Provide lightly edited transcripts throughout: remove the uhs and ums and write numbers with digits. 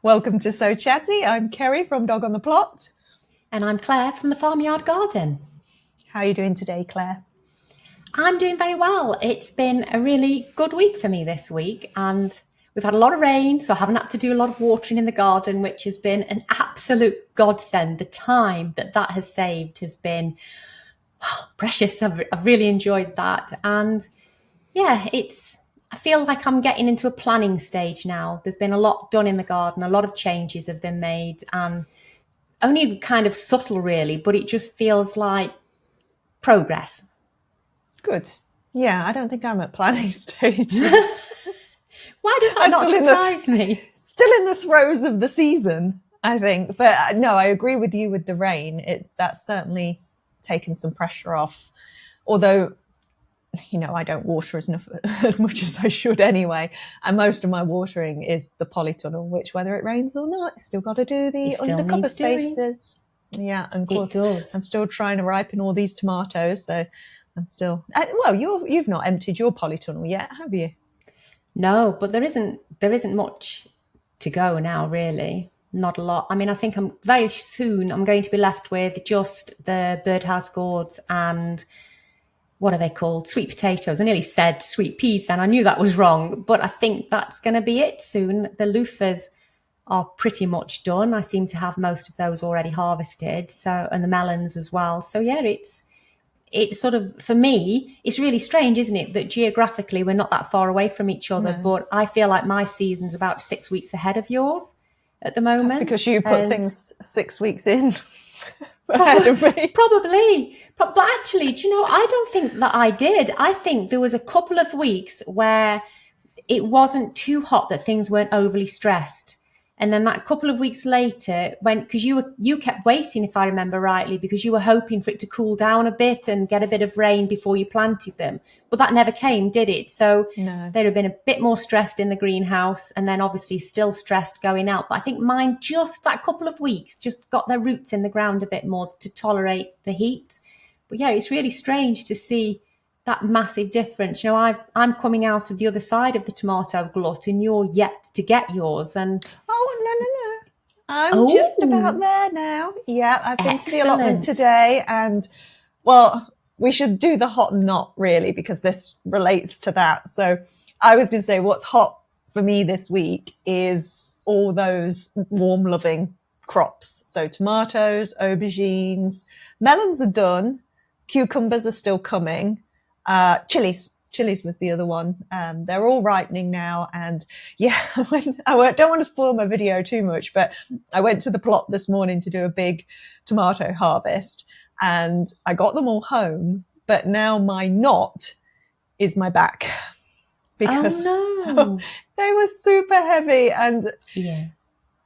Welcome to Sow Chatty. I'm Kerry from Dog on the Plot. And I'm Claire from the Farmyard Garden. How are you doing today, Claire? I'm doing very well. It's been a really good week for me this week, and we've had a lot of rain, so I haven't had to do a lot of watering in the garden, which has been an absolute godsend. The time that has saved has been precious. I've really enjoyed that. And yeah, I feel like I'm getting into a planning stage now. There's been a lot done in the garden, a lot of changes have been made, and only kind of subtle really, but it just feels like progress. Good. Yeah, I don't think I'm at planning stage. Why does that not surprise me? Still in the throes of the season, I think. But no, I agree with you with the rain. That's certainly taken some pressure off. Although, I don't water as much as I should anyway. And most of my watering is the polytunnel, which whether it rains or not, I still got to do the undercover spaces. Yeah, and of course, I'm still trying to ripen all these tomatoes. So I'm still, well, you've not emptied your polytunnel yet, have you? No, but there isn't much to go now, really. Not a lot. I mean, I think very soon I'm going to be left with just the birdhouse gourds and what are they called? Sweet potatoes. I nearly said sweet peas then. I knew that was wrong, but I think that's going to be it soon. The loofahs are pretty much done. I seem to have most of those already harvested. And the melons as well. So yeah, it's sort of, for me, it's really strange, isn't it? That geographically we're not that far away from each other, but I feel like my season's about 6 weeks ahead of yours at the moment. That's because you put things 6 weeks in ahead of me. Probably. But actually, do you know, I don't think that I did. I think there was a couple of weeks where it wasn't too hot that things weren't overly stressed. And then that couple of weeks later, because you kept waiting, if I remember rightly, because you were hoping for it to cool down a bit and get a bit of rain before you planted them. But that never came, did it? So no. They'd have been a bit more stressed in the greenhouse and then obviously still stressed going out. But I think mine, just that couple of weeks, just got their roots in the ground a bit more to tolerate the heat. But yeah, it's really strange to see that massive difference. I'm coming out of the other side of the tomato glut and you're yet to get yours. And no. I'm just about there now. Yeah, I've been to the allotment today, and well, we should do the hot and not really, because this relates to that. So I was going to say what's hot for me this week is all those warm loving crops. So tomatoes, aubergines, melons are done. Cucumbers are still coming. Chilies was the other one. They're all ripening now. And yeah, I don't want to spoil my video too much, but I went to the plot this morning to do a big tomato harvest and I got them all home. But now my knot is my back because they were super heavy. And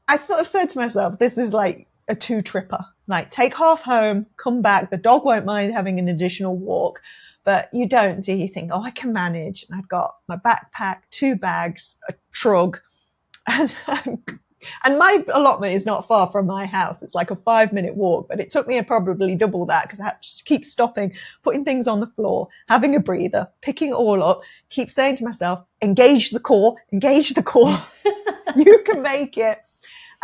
I sort of said to myself, this is like a 2-tripper. Like, take half home, come back. The dog won't mind having an additional walk. But you don't, do you? Think, I can manage. And I've got my backpack, 2 bags, a trug. And my allotment is not far from my house. It's like a 5-minute walk, but it took me probably double that because I had to keep stopping, putting things on the floor, having a breather, picking it all up, keep saying to myself, engage the core. You can make it.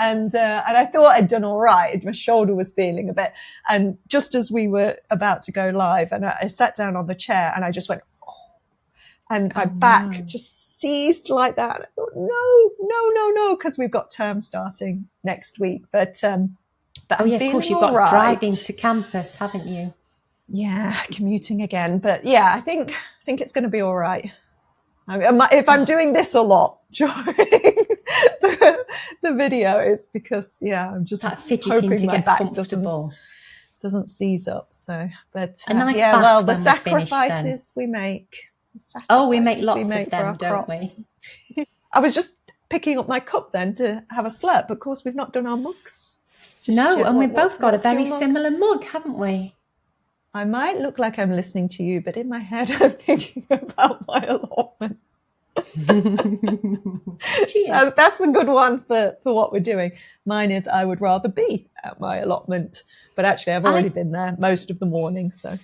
And I thought I'd done all right. My shoulder was feeling a bit. And just as we were about to go live, and I sat down on the chair and I just went, and my back just seized like that. I thought, no, because we've got term starting next week. But of course, you've got driving to campus, haven't you? Yeah, commuting again. But yeah, I think it's going to be all right. If I'm doing this a lot during the video, it's because I'm just hoping to my get back comfortable doesn't seize up. So, but a nice the sacrifices we make. We make lots of them, don't we? I was just picking up my cup then to have a slurp. But of course, we've not done our mugs. And we've both got a very similar mug, haven't we? I might look like I'm listening to you, but in my head, I'm thinking about my allotment. That's a good one for what we're doing. Mine is I would rather be at my allotment, but actually I've already been there most of the morning. So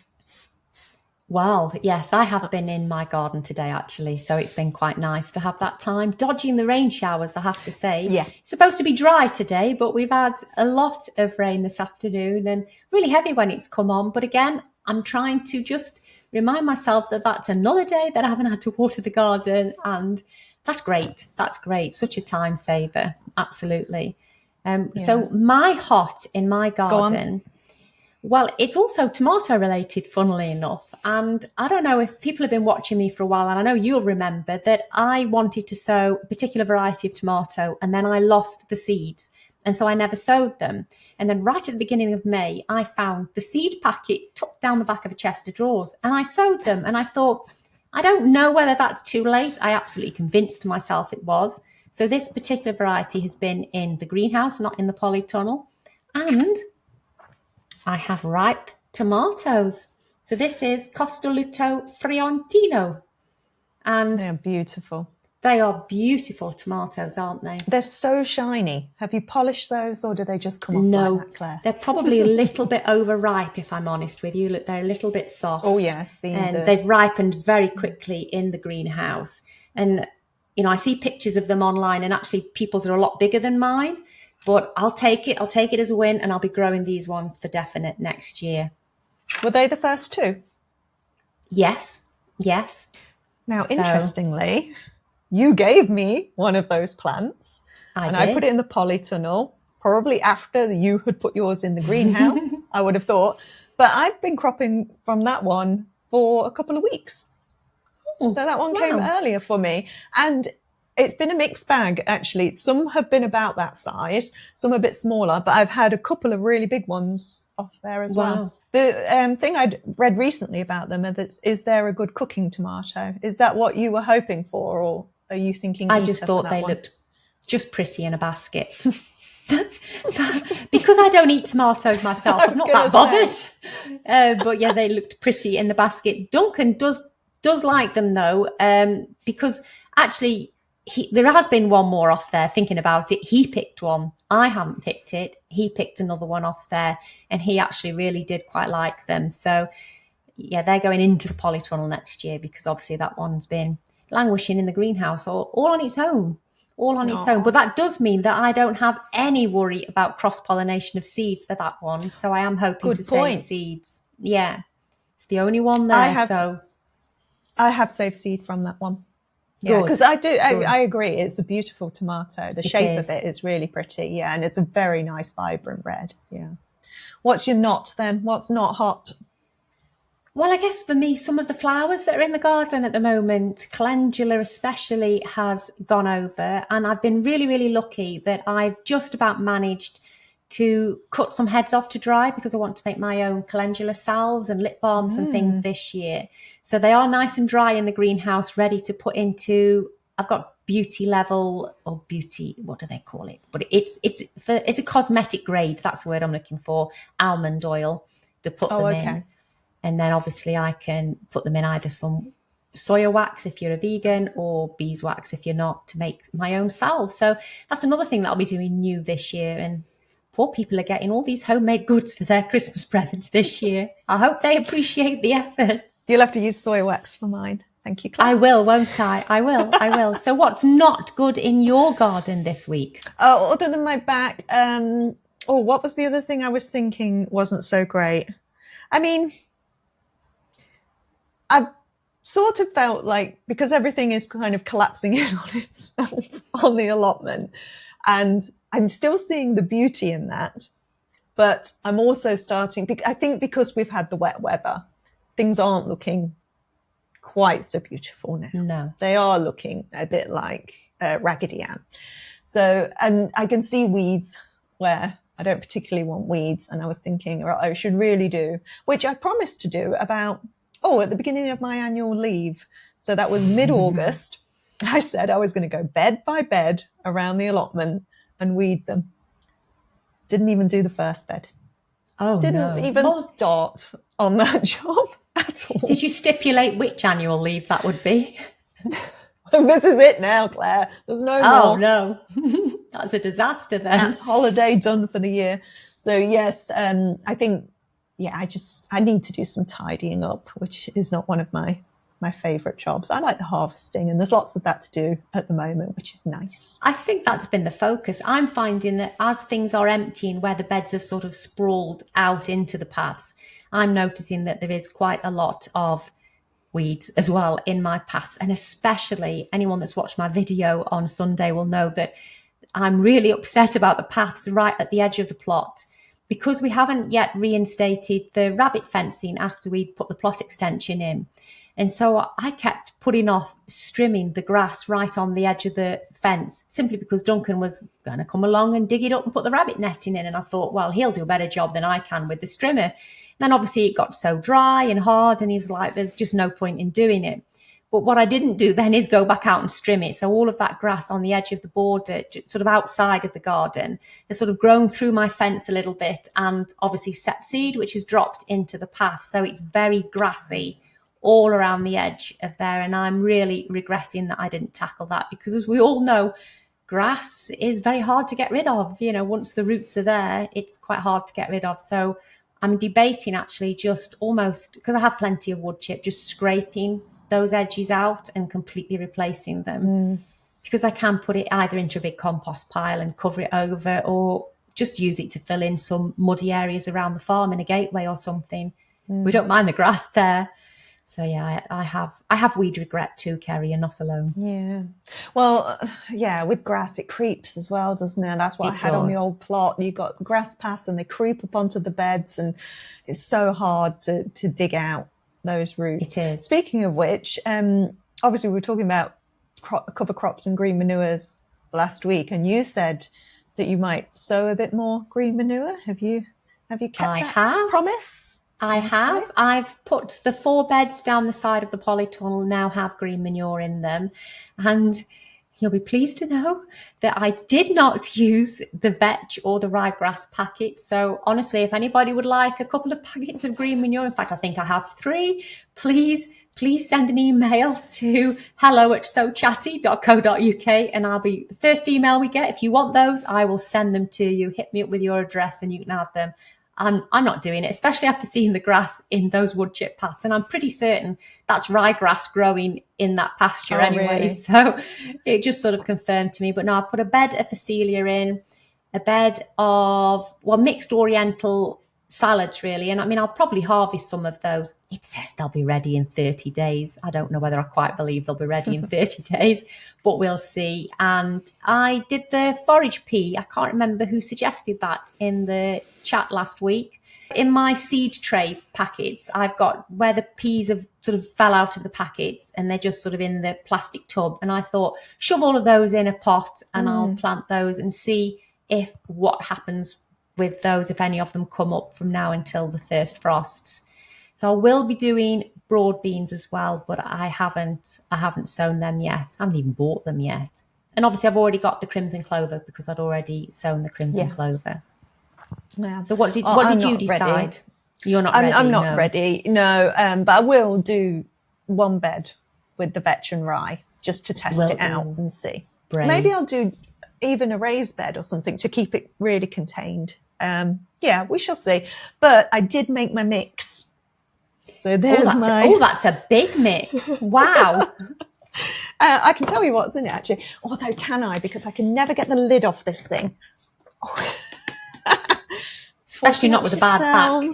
Well, yes, I have been in my garden today actually, so it's been quite nice to have that time. Dodging the rain showers, I have to say. Yeah. It's supposed to be dry today, but we've had a lot of rain this afternoon and really heavy when it's come on. But again, I'm trying to just remind myself that that's another day that I haven't had to water the garden, and that's great. That's great. Such a time saver. Absolutely. So my hot in my Go on. garden. Well, it's also tomato related, funnily enough. And I don't know if people have been watching me for a while, and I know you'll remember that I wanted to sow a particular variety of tomato and then I lost the seeds. And so I never sowed them. And then right at the beginning of May, I found the seed packet tucked down the back of a chest of drawers and I sowed them. And I thought, I don't know whether that's too late. I absolutely convinced myself it was. So this particular variety has been in the greenhouse, not in the polytunnel. And I have ripe tomatoes. So this is Costoluto Friantino. And They're beautiful. they are beautiful tomatoes, aren't they? They're so shiny. Have you polished those or do they just come off like that, Claire? They're probably a little bit overripe, if I'm honest with you. Look, they're a little bit soft. Oh, yeah, I've seen and they've ripened very quickly in the greenhouse. And, you know, I see pictures of them online and actually people's are a lot bigger than mine. But I'll take it. I'll take it as a win, and I'll be growing these ones for definite next year. Were they the first two? Yes. Now, interestingly, you gave me one of those plants. I put it in the polytunnel, probably after you had put yours in the greenhouse, I would have thought. But I've been cropping from that one for a couple of weeks. So that one came earlier for me. And it's been a mixed bag, actually. Some have been about that size, some a bit smaller, but I've had a couple of really big ones off there as well. The thing I'd read recently about them is there a good cooking tomato? Is that what you were hoping for, or are you thinking? I just thought they looked just pretty in a basket. Because I don't eat tomatoes myself, I'm not that bothered. But yeah, they looked pretty in the basket. Duncan does like them though, because actually, there has been one more off there. Thinking about it, he picked one. I haven't picked it. He picked another one off there, and he actually really did quite like them. So, yeah, they're going into the polytunnel next year because obviously that one's been languishing in the greenhouse all on its own. But that does mean that I don't have any worry about cross-pollination of seeds for that one. So I am hoping to save seeds. Yeah, it's the only one there. I have saved seed from that one. Yeah, because I agree. It's a beautiful tomato. The shape of it is really pretty. Yeah, and it's a very nice, vibrant red. Yeah. What's your not then? What's not hot? Well, I guess for me, some of the flowers that are in the garden at the moment, calendula especially, has gone over. And I've been really, really lucky that I've just about managed to cut some heads off to dry because I want to make my own calendula salves and lip balms and things this year. So they are nice and dry in the greenhouse, ready to put into, I've got beauty level or beauty, what do they call it? But it's a cosmetic grade. That's the word I'm looking for. Almond oil to put them in. And then obviously I can put them in either some soya wax if you're a vegan or beeswax if you're not, to make my own salve. So that's another thing that I'll be doing new this year. And poor people are getting all these homemade goods for their Christmas presents this year. I hope they appreciate the effort. You'll have to use soy wax for mine. Thank you, Claire. I will, won't I? I will. So what's not good in your garden this week? Oh, other than my back, what was the other thing I was thinking wasn't so great? I mean, I've sort of felt like, because everything is kind of collapsing in on itself on the allotment, and I'm still seeing the beauty in that, but I'm also starting, I think because we've had the wet weather, things aren't looking quite so beautiful now. No. They are looking a bit like Raggedy Ann. So, and I can see weeds where I don't particularly want weeds. And I was thinking, I should really do, which I promised to do about, at the beginning of my annual leave. So that was mid-August. I said I was going to go bed by bed around the allotment and weed them. Didn't even do the first bed. Didn't even start on that job at all. Did you stipulate which annual leave that would be? This is it now, Claire. There's no more. Oh, no. That's a disaster then. That's holiday done for the year. So, yes, I think I need to do some tidying up, which is not one of my favourite jobs. I like the harvesting, and there's lots of that to do at the moment, which is nice. I think that's been the focus. I'm finding that as things are emptying, where the beds have sort of sprawled out into the paths, I'm noticing that there is quite a lot of weeds as well in my paths. And especially anyone that's watched my video on Sunday will know that I'm really upset about the paths right at the edge of the plot, because we haven't yet reinstated the rabbit fencing after we put the plot extension in. And so I kept putting off trimming the grass right on the edge of the fence, simply because Duncan was going to come along and dig it up and put the rabbit netting in. And I thought, well, he'll do a better job than I can with the strimmer. Then obviously it got so dry and hard, and he's like, there's just no point in doing it. But what I didn't do then is go back out and trim it. So all of that grass on the edge of the border, sort of outside of the garden, has sort of grown through my fence a little bit, and obviously seed, which has dropped into the path. So it's very grassy all around the edge of there. And I'm really regretting that I didn't tackle that, because as we all know, grass is very hard to get rid of. You know, once the roots are there, it's quite hard to get rid of. So I'm debating actually just almost, because I have plenty of wood chip, just scraping those edges out and completely replacing them, because I can put it either into a big compost pile and cover it over, or just use it to fill in some muddy areas around the farm in a gateway or something. We don't mind the grass there. So yeah, I have weed regret too, Kerry. You're not alone. Yeah. Well, yeah, with grass, it creeps as well, doesn't it? That's what I had on the old plot. You got grass paths and they creep up onto the beds, and it's so hard to dig out those roots. It is. Speaking of which, obviously we were talking about cover crops and green manures last week, and you said that you might sow a bit more green manure. Have you kept that promise? I have. I've put the 4 beds down the side of the polytunnel now have green manure in them. And you'll be pleased to know that I did not use the vetch or the ryegrass packet. So honestly, if anybody would like a couple of packets of green manure, in fact, I think I have 3, please send an email to hello@sowchatty.co.uk, and I'll be the first email we get. If you want those, I will send them to you. Hit me up with your address and you can have them. I'm not doing it, especially after seeing the grass in those wood chip paths. And I'm pretty certain that's ryegrass growing in that pasture anyway. Really? So it just sort of confirmed to me. But no, I've put a bed of Phacelia in, a bed of, mixed oriental salads really. And I mean, I'll probably harvest some of those. It says they'll be ready in 30 days. I don't know whether I quite believe they'll be ready in 30 days, but we'll see. And I did the forage pea. I can't remember who suggested that in the chat last week. In my seed tray packets, I've got where the peas have sort of fell out of the packets and they're just sort of in the plastic tub. And I thought, shove all of those in a pot and I'll plant those and see what happens with those, if any of them come up from now until the first frosts. So I will be doing broad beans as well, but I haven't sown them yet. I haven't even bought them yet. And obviously I've already got the crimson clover because I'd already sown the crimson clover. Yeah. So what did you decide? Ready. You're not ready? I'm not ready, no. But I will do 1 bed with the vetch and rye just to test it out and see. Brave. Maybe I'll do even a raised bed or something to keep it really contained. Yeah, we shall see. But I did make my mix. So there's that's a big mix. Wow. I can tell you what's in it, actually. Although, can I? Because I can never get the lid off this thing. Especially not with a bad back.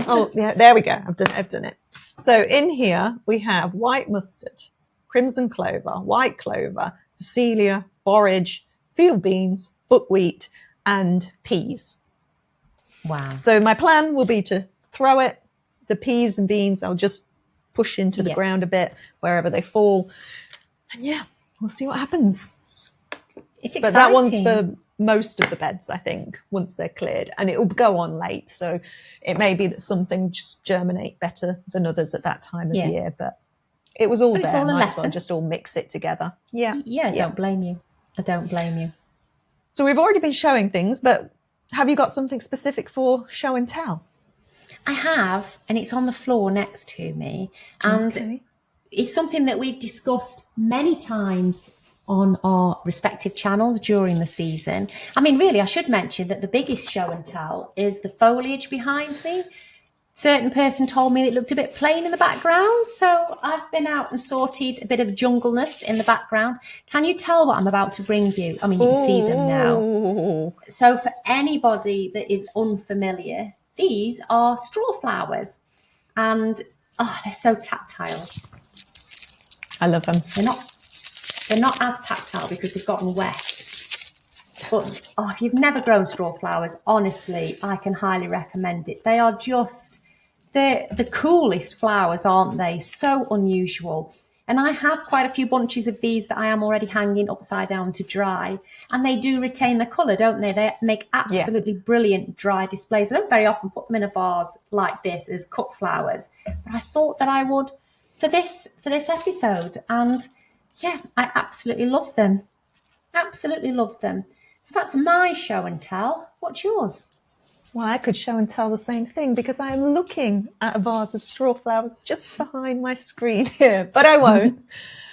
Oh, yeah, there we go. I've done it. So in here, we have white mustard, crimson clover, white clover, phacelia, borage, field beans, buckwheat, and peas. Wow. So my plan will be to throw it, the peas and beans, I'll just push into the ground a bit wherever they fall. And yeah, we'll see what happens. It's exciting. But that one's for most of the beds, I think, once they're cleared. And it will go on late. So it may be that some things just germinate better than others at that time of year. But it was all there. All Might as well just all mix it together. Yeah. I don't blame you. I don't blame you. So we've already been showing things, but have you got something specific for show and tell? I have, and it's on the floor next to me. And it's something that we've discussed many times on our respective channels during the season. I mean, really, I should mention that the biggest show and tell is the foliage behind me. certain person told me it looked a bit plain in the background. So I've been out and sorted a bit of jungleness in the background. Can you tell what I'm about to bring you? I mean, you can see them now. So for anybody that is unfamiliar, these are straw flowers. And they're so tactile. I love them. They're not as tactile because they've gotten wet. But if you've never grown straw flowers, honestly, I can highly recommend it. They are just the coolest flowers, aren't they? So unusual. And I have quite a few bunches of these that I am already hanging upside down to dry. And they do retain the colour, don't they? They make absolutely brilliant dry displays. I don't very often put them in a vase like this as cut flowers. But I thought that I would for this episode. And yeah, I absolutely love them. Absolutely love them. So that's my show and tell. What's yours? Well, I could show and tell the same thing because I am looking at a vase of straw flowers just behind my screen here, but I won't.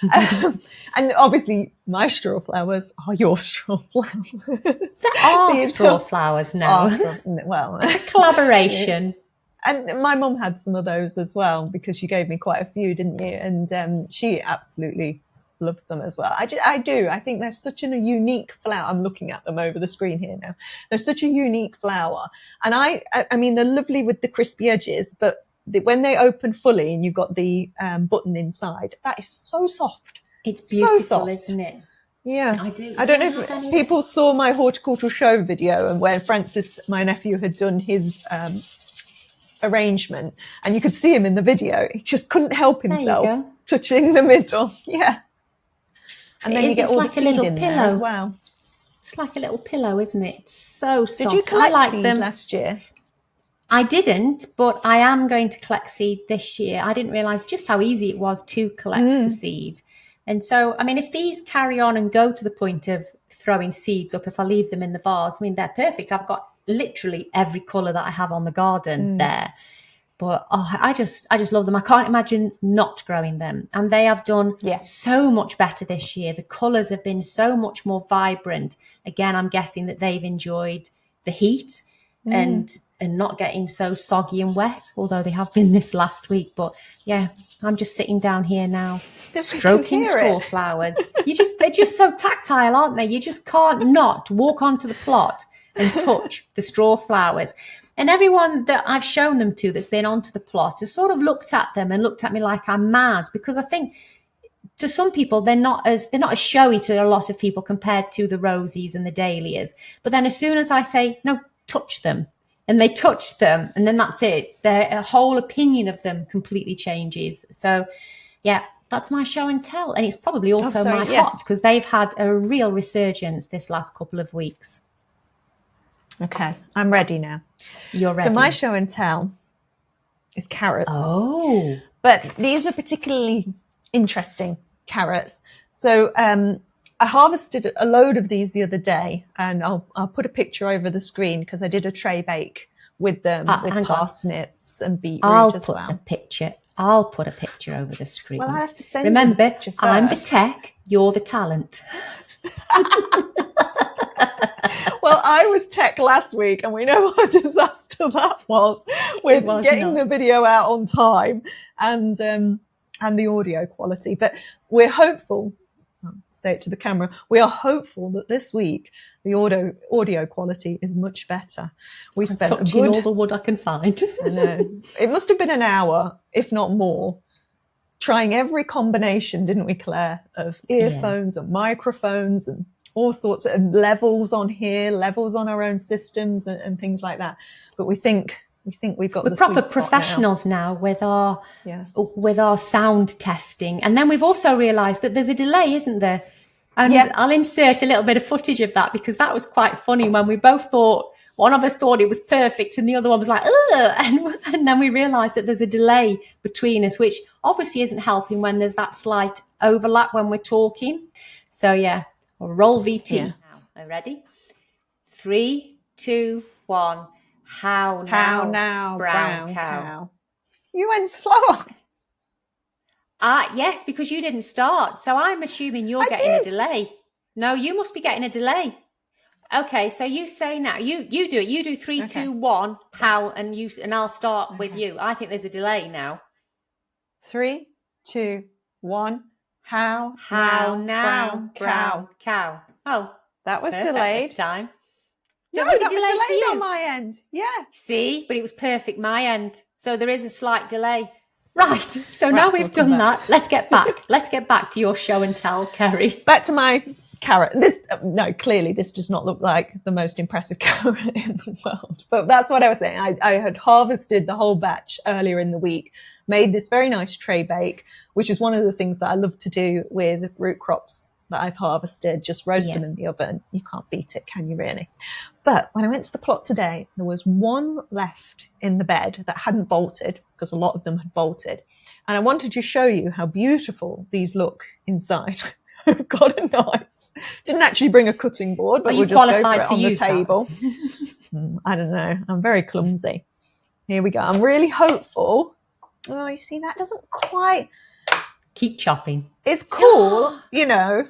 And obviously, my straw flowers are your straw flowers. There are straw flowers now. Well, collaboration. And my mum had some of those as well because you gave me quite a few, didn't you? And she absolutely loves them as well. I do. I think they're such a unique flower. I'm looking at them over the screen here now. They're such a unique flower. And I mean, they're lovely with the crispy edges, but when they open fully and you've got the button inside, that is so soft. It's beautiful, so soft. Isn't it? Yeah. I don't know if people saw my horticultural show video and when Francis, my nephew, had done his arrangement and you could see him in the video. He just couldn't help himself touching the middle. Yeah. And then you get all the seed in there as well. It's like a little pillow, isn't it? It's so soft. Did you collect seed last year? I didn't, but I am going to collect seed this year. I didn't realise just how easy it was to collect the seed. And so, I mean, if these carry on and go to the point of throwing seeds up, if I leave them in the vase, I mean, they're perfect. I've got literally every colour that I have on the garden there. But I just love them. I can't imagine not growing them. And they have done so much better this year. The colours have been so much more vibrant. Again, I'm guessing that they've enjoyed the heat and not getting so soggy and wet, although they have been this last week. But yeah, I'm just sitting down here now, stroking straw flowers. They're just so tactile, aren't they? You just can't not walk onto the plot and touch the straw flowers. And everyone that I've shown them to that's been onto the plot has sort of looked at them and looked at me like I'm mad, because I think to some people they're not as showy to a lot of people compared to the rosies and the dahlias. But then as soon as I say, no, touch them, and they touch them, and then that's it. Their whole opinion of them completely changes. So yeah, that's my show and tell. And it's probably also my hot, because they've had a real resurgence this last couple of weeks. Okay, I'm ready now. You're ready. So my show and tell is carrots. Oh. But these are particularly interesting carrots. So I harvested a load of these the other day, and I'll put a picture over the screen because I did a tray bake with them, with parsnips and beetroot as well. I'll put a picture over the screen. Well, I have to send you the picture first. I'm the tech, you're the talent. Well, I was tech last week, and we know what a disaster that was with getting the video out on time and the audio quality. But we're hopeful. I'll say it to the camera. We are hopeful that this week the audio quality is much better. We spent all the wood I can find. I know. It must have been an hour, if not more, trying every combination, didn't we, Claire, of earphones and microphones and all sorts of levels on here, levels on our own systems and things like that. But we think we've got the sweet spot now. We're proper professionals now with our sound testing. And then we've also realised that there's a delay, isn't there? And I'll insert a little bit of footage of that, because that was quite funny when we both thought, one of us thought it was perfect and the other one was like, ugh. And then we realised that there's a delay between us, which obviously isn't helping when there's that slight overlap when we're talking. So yeah. Or roll VT. Yeah. Now, are you ready? 3, 2, 1. How now, brown cow. You went slower. Yes, because you didn't start. So I'm assuming you're getting a delay. No, you must be getting a delay. Okay, so you say now. You do it. You do 3, Okay. 2, 1. How and I'll start with you. I think there's a delay now. 3, 2, 1. How now, brown cow. Oh, that was perfect delayed this time. No, Was it that was delayed to delayed you? on my end. Yeah. See, but it was perfect my end. So there is a slight delay. Right. So now we've done that. Let's get back. Let's get back to your show and tell, Kerry. Back to my carrot. Clearly this does not look like the most impressive carrot in the world. But that's what I was saying. I had harvested the whole batch earlier in the week, made this very nice tray bake, which is one of the things that I love to do with root crops that I've harvested, just roast them in the oven. You can't beat it, can you really? But when I went to the plot today, there was one left in the bed that hadn't bolted, because a lot of them had bolted. And I wanted to show you how beautiful these look inside. I've got a knife. Didn't actually bring a cutting board, but we'll just go for it on the table. I don't know. I'm very clumsy. Here we go. I'm really hopeful. Oh, you see, that doesn't quite... Keep chopping. It's cool, you know.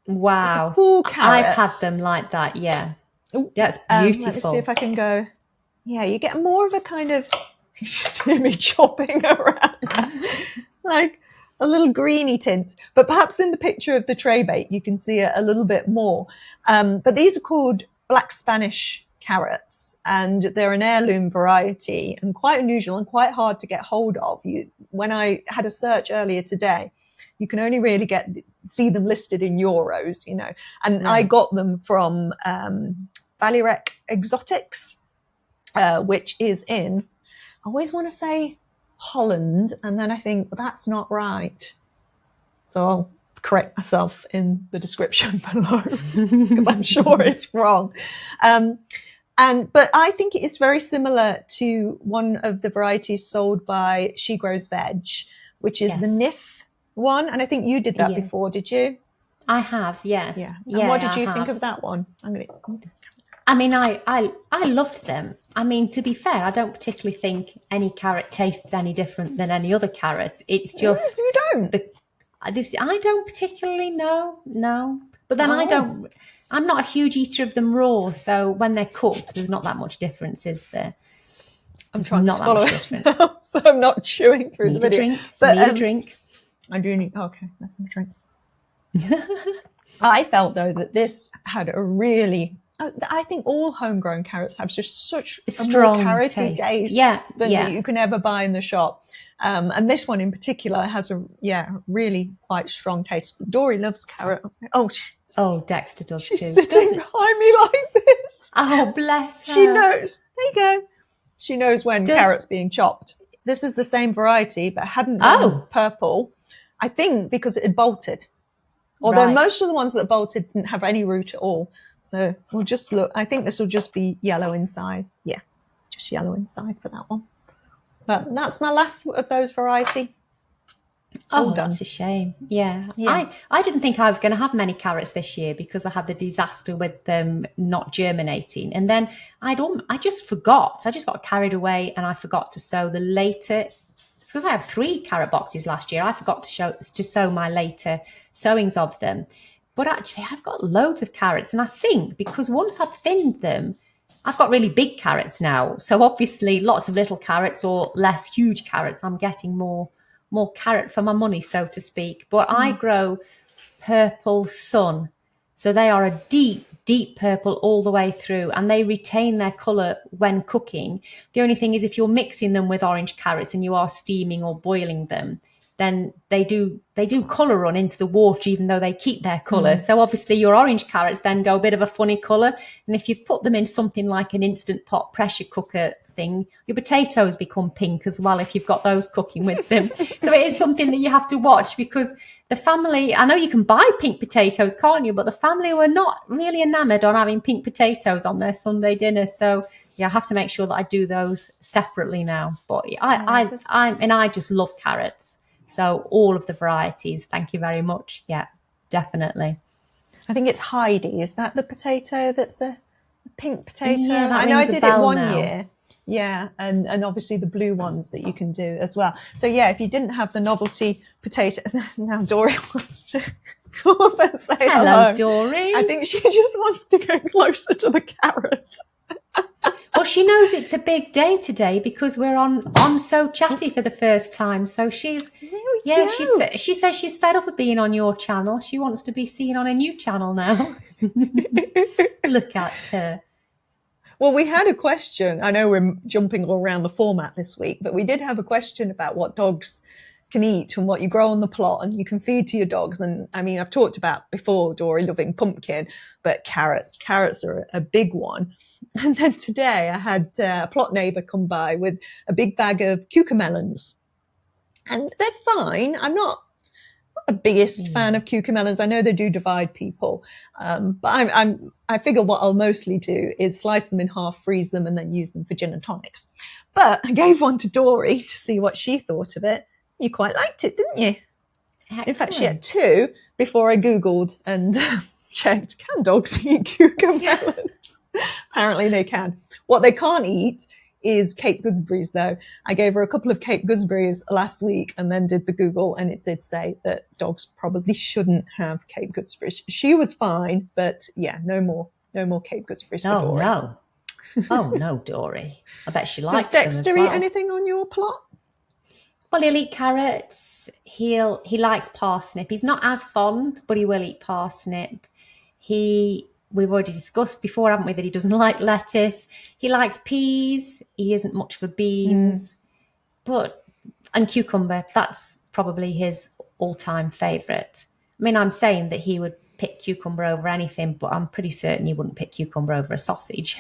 Wow. It's a cool carrot. I've had them like that, yeah. That's beautiful. Let me see if I can go. Yeah, you get more of a kind of... You just hear me chopping around. Like a little greeny tint. But perhaps in the picture of the tray bake, you can see it a little bit more. But these are called Black Spanish carrots, and they're an heirloom variety and quite unusual and quite hard to get hold of. When I had a search earlier today, you can only really see them listed in euros, you know. And I got them from Valirec Exotics, which is in, I always want to say Holland, and then I think, well, that's not right. So I'll correct myself in the description below because I'm sure it's wrong. But I think it is very similar to one of the varieties sold by She Grows Veg, which is the NIF one. And I think you did that before, did you? I have, yes. Yeah. And what did you think of that one? I'm going to discount. I mean, I loved them. I mean, to be fair, I don't particularly think any carrot tastes any different than any other carrot. It's just... You don't? I don't particularly know, no. But then I'm not a huge eater of them raw, so when they're cooked, there's not that much difference, is there? I'm trying to swallow it now, so I'm not chewing through the video. Need a drink. I do need... Okay, let's have a drink. I felt, though, that this had a really... I think all homegrown carrots have just such a strong carroty taste than you can ever buy in the shop. And this one in particular has a really quite strong taste. Dory loves carrot. Oh, Dexter does too. She's sitting behind me like this. Oh, bless her. She knows. There you go. She knows when carrot's being chopped. This is the same variety, but hadn't been purple. I think because it had bolted. Although most of the ones that bolted didn't have any root at all. So we'll just look. I think this will just be yellow inside. Yeah, just yellow inside for that one. But that's my last of those variety. Oh, that's a shame. Yeah. I didn't think I was going to have many carrots this year because I had the disaster with them not germinating. And then I just forgot. I just got carried away and I forgot to sow the later. It's because I had 3 carrot boxes last year. I forgot to sow my later sowings of them. But actually, I've got loads of carrots. And I think because once I've thinned them, I've got really big carrots now. So obviously, lots of little carrots or less huge carrots. I'm getting more carrot for my money, so to speak. But I grow purple sun. So they are a deep, deep purple all the way through. And they retain their colour when cooking. The only thing is if you're mixing them with orange carrots and you are steaming or boiling them, then they do colour run into the water, even though they keep their colour. So obviously your orange carrots then go a bit of a funny colour. And if you've put them in something like an Instant Pot pressure cooker thing, your potatoes become pink as well if you've got those cooking with them. So it is something that you have to watch because the family, I know you can buy pink potatoes, can't you? But the family were not really enamoured on having pink potatoes on their Sunday dinner. So yeah, I have to make sure that I do those separately now. But I just love carrots. So all of the varieties, thank you very much. Yeah, definitely. I think it's Heidi. Is that the potato that's a pink potato? Yeah, I know I did it one year. Yeah, and obviously the blue ones that you can do as well. So yeah, if you didn't have the novelty potato, now Dory wants to come up and say Hello, Dory. I think she just wants to go closer to the carrot. Well, she knows it's a big day today because we're on Sow Chatty for the first time. So she says she's fed up of being on your channel. She wants to be seen on a new channel now. Look at her. Well, we had a question. I know we're jumping all around the format this week, but we did have a question about what dogs can eat and what you grow on the plot and you can feed to your dogs. And I mean, I've talked about before Dory loving pumpkin, but carrots are a big one. And then today I had a plot neighbour come by with a big bag of cucamelons, and they're fine. I'm not the biggest fan of cucamelons. I know they do divide people, but I figure what I'll mostly do is slice them in half, freeze them, and then use them for gin and tonics. But I gave one to Dory to see what she thought of it. You quite liked it, didn't you? Excellent. In fact, she had two before I Googled and checked, can dogs eat cucamelons? Apparently they can. What they can't eat is Cape gooseberries, though. I gave her a couple of Cape gooseberries last week and then did the Google, and it did say that dogs probably shouldn't have Cape gooseberries. She was fine, but yeah, no more Cape gooseberries for Dory. No. Oh, no, Dory. I bet she likes them as well. Does Dexter eat anything on your plot? Well, he'll eat carrots. He likes parsnip. He's not as fond, but he will eat parsnip. We've already discussed before, haven't we, that he doesn't like lettuce. He likes peas. He isn't much for beans. And cucumber, that's probably his all-time favourite. I mean, I'm saying that he would pick cucumber over anything, but I'm pretty certain he wouldn't pick cucumber over a sausage.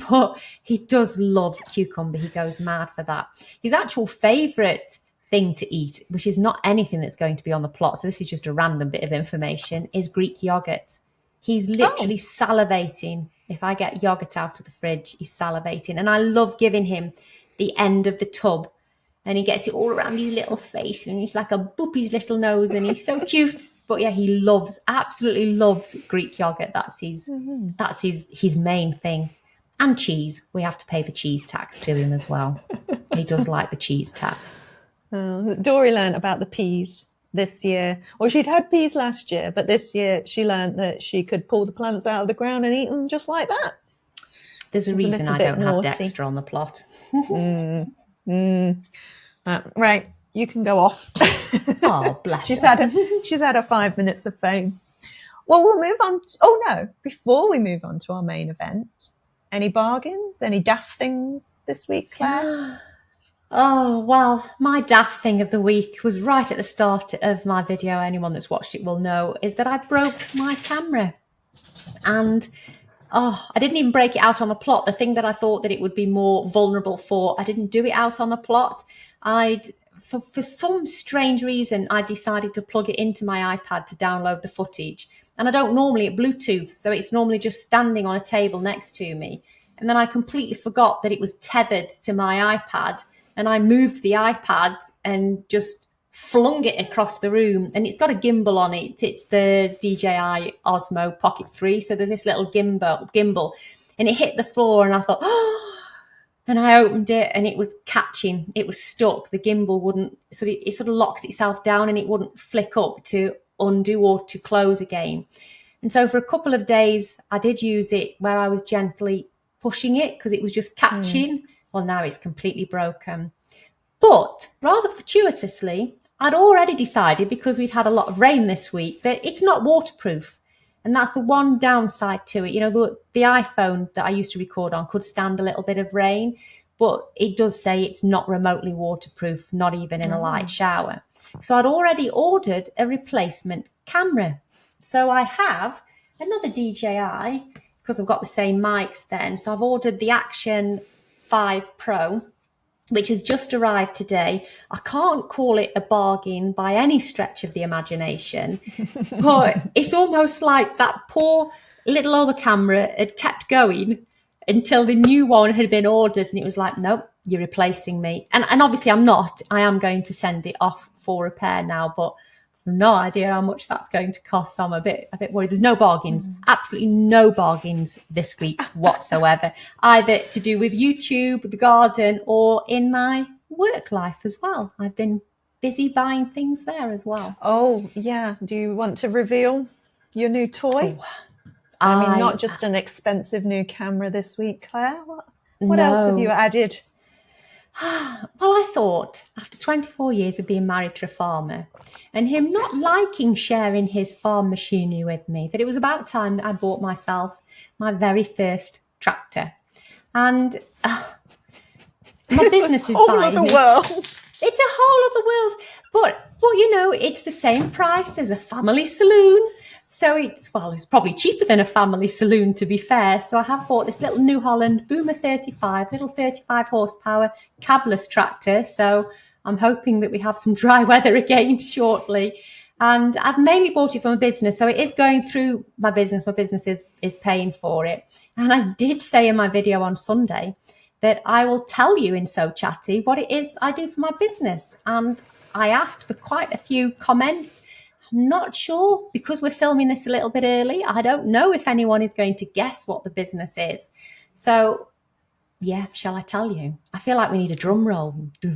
But he does love cucumber. He goes mad for that. His actual favourite thing to eat, which is not anything that's going to be on the plot, so this is just a random bit of information, is Greek yogurt. He's literally salivating. If I get yogurt out of the fridge, he's salivating. And I love giving him the end of the tub. And he gets it all around his little face. And he's like a boopy's little nose. And he's so cute. But yeah, he absolutely loves Greek yogurt. That's his main thing. And cheese. We have to pay the cheese tax to him as well. He does like the cheese tax. Dory learned about the peas this year. Well, she'd had peas last year, but this year she learned that she could pull the plants out of the ground and eat them just like that. There's a reason I don't have Dexter on the plot. Right, you can go off. Oh, bless she's had her 5 minutes of fame. Well, we'll move on. Before we move on to our main event, any bargains, any daft things this week, Claire? Oh, well, my daft thing of the week was right at the start of my video. Anyone that's watched it will know is that I broke my camera. And, I didn't even break it out on the plot. The thing that I thought that it would be more vulnerable for, I didn't do it out on the plot. For some strange reason, I decided to plug it into my iPad to download the footage. And I don't normally at Bluetooth, so it's normally just standing on a table next to me. And then I completely forgot that it was tethered to my iPad. And I moved the iPad and just flung it across the room. And it's got a gimbal on it. It's the DJI Osmo Pocket 3. So there's this little gimbal. And it hit the floor and I thought, and I opened it and it was catching. It was stuck. The gimbal wouldn't, it sort of locks itself down and it wouldn't flick up to undo or to close again. And so for a couple of days, I did use it where I was gently pushing it because it was just catching. Well, now it's completely broken. But rather fortuitously, I'd already decided, because we'd had a lot of rain this week, that it's not waterproof. And that's the one downside to it. You know, the iPhone that I used to record on could stand a little bit of rain, but it does say it's not remotely waterproof, not even in a light shower. So I'd already ordered a replacement camera. So I have another DJI, because I've got the same mics then. So I've ordered the Action 5 Pro, which has just arrived today. I can't call it a bargain by any stretch of the imagination, but it's almost like that poor little other camera had kept going until the new one had been ordered, and it was like, nope, you're replacing me. And obviously I'm not. I am going to send it off for repair now, but no idea how much that's going to cost. So I'm a bit worried. There's no bargains, absolutely no bargains this week whatsoever, either to do with YouTube, the garden, or in my work life as well. I've been busy buying things there as well. Oh, yeah. Do you want to reveal your new toy? Oh, I mean, not just an expensive new camera this week, Claire. What else have you no. added? Well, I thought after 24 years of being married to a farmer and him not liking sharing his farm machinery with me, that it was about time that I bought myself my very first tractor. And my business is buying Whole it. other world. It's a whole other world. But you know, it's the same price as a family saloon. So it's probably cheaper than a family saloon, to be fair. So I have bought this little New Holland Boomer 35, little 35 horsepower cabless tractor. So I'm hoping that we have some dry weather again shortly. And I've mainly bought it from a business. So it is going through my business. My business is paying for it. And I did say in my video on Sunday that I will tell you in Sow Chatty what it is I do for my business. And I asked for quite a few comments. I'm not sure, because we're filming this a little bit early, I don't know if anyone is going to guess what the business is. So, yeah, shall I tell you? I feel like we need a drum roll. There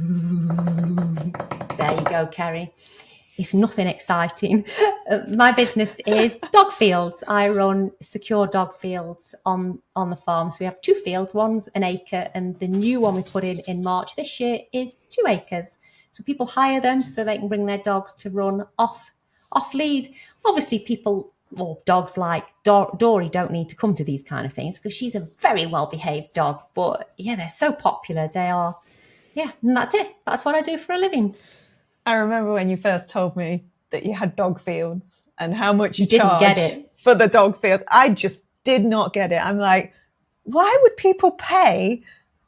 you go, Kerry. It's nothing exciting. My business is dog fields. I run secure dog fields on the farm. So we have 2 fields. One's an acre, and the new one we put in March this year is 2 acres. So people hire them so they can bring their dogs to run off lead. Obviously, people or dogs like Dory don't need to come to these kind of things because she's a very well-behaved dog. But yeah, they're so popular. They are. Yeah, and that's it. That's what I do for a living. I remember when you first told me that you had dog fields and how much you didn't charge get it for the dog fields. I just did not get it. I'm like, why would people pay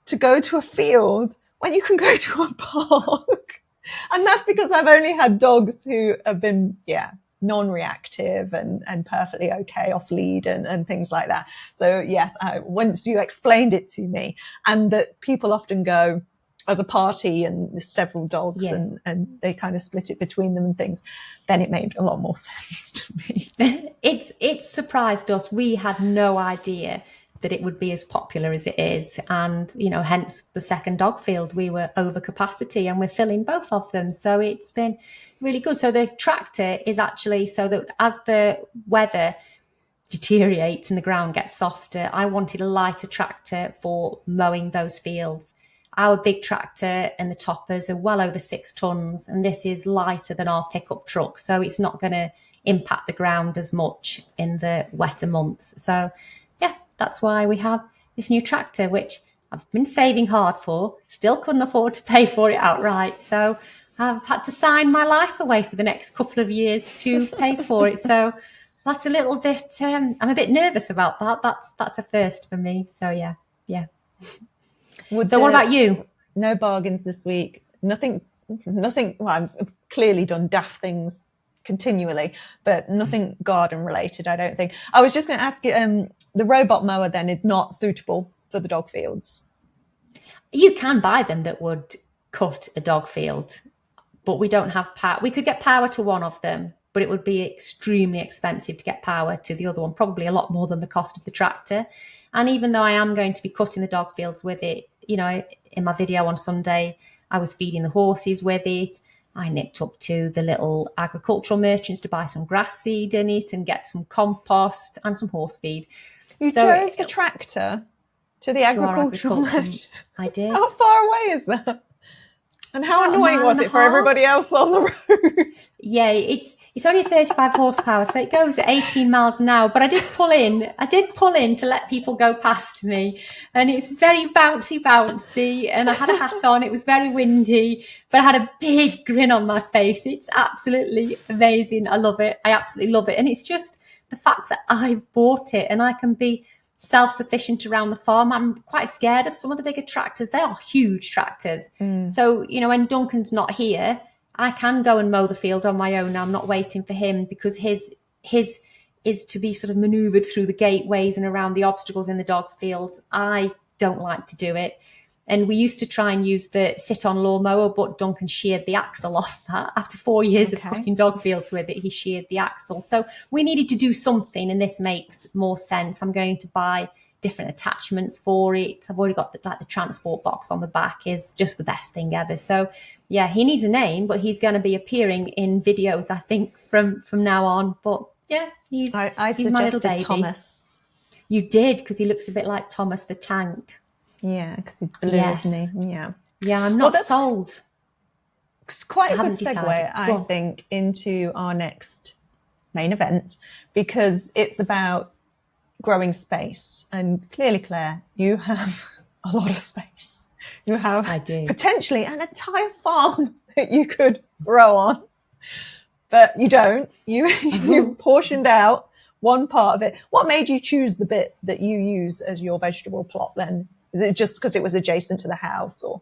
to go to a field when you can go to a park? And that's because I've only had dogs who have been, non-reactive and perfectly okay off lead and things like that. So yes, once you explained it to me, and that people often go as a party and there's several dogs and they kind of split it between them and things, then it made a lot more sense to me. It's surprised us. We had no idea that it would be as popular as it is. And, you know, hence the second dog field, we were over capacity and we're filling both of them. So it's been really good. So the tractor is actually so that as the weather deteriorates and the ground gets softer, I wanted a lighter tractor for mowing those fields. Our big tractor and the toppers are well over 6 tons, and this is lighter than our pickup truck. So it's not going to impact the ground as much in the wetter months. So yeah, that's why we have this new tractor, which I've been saving hard for, still couldn't afford to pay for it outright. So I've had to sign my life away for the next couple of years to pay for it. So that's a little bit, I'm a bit nervous about that. That's a first for me. So yeah. What about you? No bargains this week. Nothing. Well, I've clearly done Daft things continually, but nothing garden related, I don't think. I was just going to ask you, the robot mower then is not suitable for the dog fields? You can buy them that would cut a dog field, but we don't have power. We could get power to one of them, but it would be extremely expensive to get power to the other one, probably a lot more than the cost of the tractor. And even though I am going to be cutting the dog fields with it, you know, in my video on Sunday, I was feeding the horses with it. I nipped up to the little agricultural merchants to buy some grass seed in it and get some compost and some horse feed. You drove the tractor to the agricultural merchant? I did. How far away is that? And how annoying was it for everybody else on the road? Yeah, it's only 35 horsepower, so it goes at 18 miles an hour. But I did pull in to let people go past me. And it's very bouncy. And I had a hat on. It was very windy, but I had a big grin on my face. It's absolutely amazing. I love it. I absolutely love it. And it's just the fact that I've bought it and I can be self-sufficient around the farm. I'm quite scared of some of the bigger tractors. They are huge tractors. So, you know, when Duncan's not here, I can go and mow the field on my own. I'm not waiting for him because his is to be sort of maneuvered through the gateways and around the obstacles in the dog fields. I don't like to do it. And we used to try and use the sit-on lawnmower, but Duncan sheared the axle off that. After 4 years of cutting dog fields with it, he sheared the axle. So we needed to do something, and this makes more sense. I'm going to buy different attachments for it. I've already got the transport box on the back is just the best thing ever. So Yeah, he needs a name, but he's going to be appearing in videos, I think, from now on. But yeah, he's I my little suggested baby. Thomas. You did, because he looks a bit like Thomas the Tank. Yeah, because he's blue, Yes. isn't he? Yeah. Yeah, I'm not sold. It's quite a good haven't decided. segue, I think, into our next main event, because it's about growing space. And clearly, Claire, you have a lot of space. You have I do. potentially an entire farm that you could grow on, but you don't. You've portioned out one part of it. What made you choose the bit that you use as your vegetable plot then? Is it just because it was adjacent to the house, or?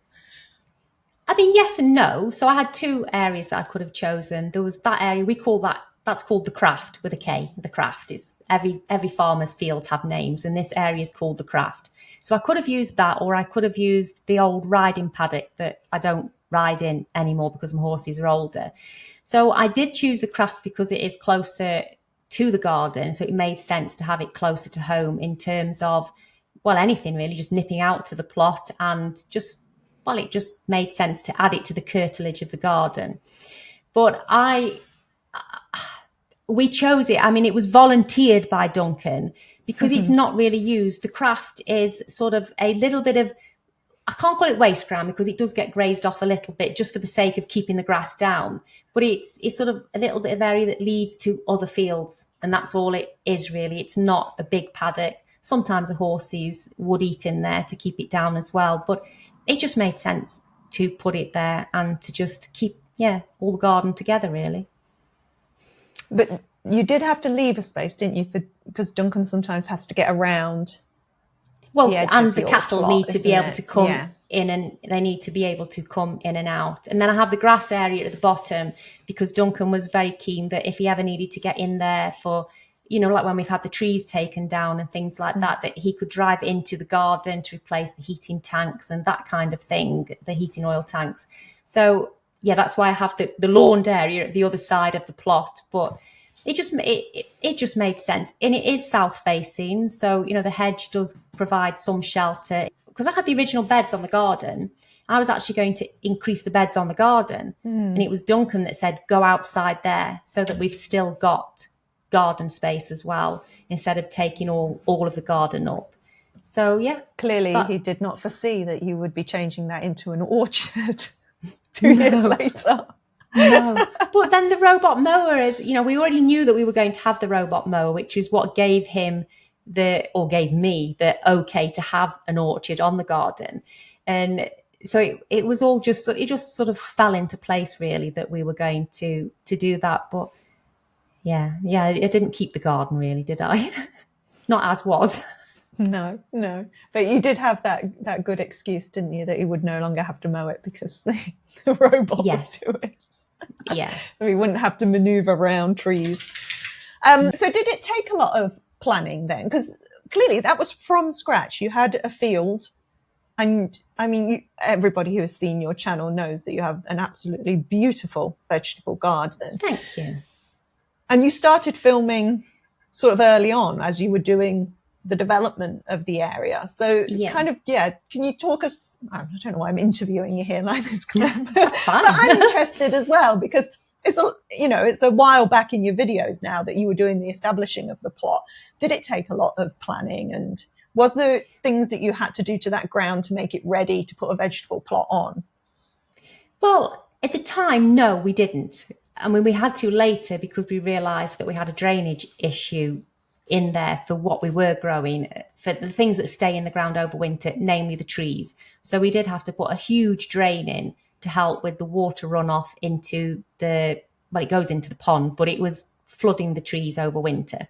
I mean, yes and no. So I had two areas that I could have chosen. There was that area, that's called the craft with a K. The craft is every farmer's fields have names, and this area is called the craft. So I could have used that, or I could have used the old riding paddock that I don't ride in anymore because my horses are older. So I did choose the craft because it is closer to the garden. So it made sense to have it closer to home in terms of, well, anything really, just nipping out to the plot and it just made sense to add it to the curtilage of the garden. But we chose it. I mean, it was volunteered by Duncan because it's not really used. The craft is sort of a little bit of, I can't call it waste ground because it does get grazed off a little bit just for the sake of keeping the grass down. But it's sort of a little bit of area that leads to other fields. And that's all it is really. It's not a big paddock. Sometimes the horses would eat in there to keep it down as well. But it just made sense to put it there and to just keep, all the garden together really. But you did have to leave a space, didn't you? Because Duncan sometimes has to get around. Well, and the cattle plot, need to be able to come in, and they need to be able to come in and out. And then I have the grass area at the bottom because Duncan was very keen that if he ever needed to get in there for, like when we've had the trees taken down and things like that he could drive into the garden to replace the heating tanks and that kind of thing, the heating oil tanks. So, that's why I have the lawned area at the other side of the plot. But it just made sense. And it is south facing. So, the hedge does provide some shelter. Because I had the original beds on the garden, I was actually going to increase the beds on the garden. And it was Duncan that said, go outside there so that we've still got garden space as well, instead of taking all of the garden up. So, Clearly, he did not foresee that you would be changing that into an orchard 2 years later. No. But then the robot mower is, we already knew that we were going to have the robot mower, which is what gave me the okay to have an orchard on the garden. And so it was all just sort of fell into place really that we were going to do that. But I didn't keep the garden really, did I? Not as was. No. But you did have that good excuse, didn't you, that you would no longer have to mow it because the robot would do it. Yeah. So we wouldn't have to maneuver around trees. So did it take a lot of planning then? Because clearly that was from scratch. You had a field. And I mean, everybody who has seen your channel knows that you have an absolutely beautiful vegetable garden. Thank you. And you started filming sort of early on as you were doing the development of the area. So can you talk us, I don't know why I'm interviewing you here like this, Claire. That's fine. But I'm interested as well because it's a while back in your videos now that you were doing the establishing of the plot. Did it take a lot of planning, and was there things that you had to do to that ground to make it ready to put a vegetable plot on? Well, at the time, no, we didn't. I mean, we had to later because we realised that we had a drainage issue in there for what we were growing, for the things that stay in the ground over winter, namely the trees. So we did have to put a huge drain in to help with the water runoff into it goes into the pond, but it was flooding the trees over winter.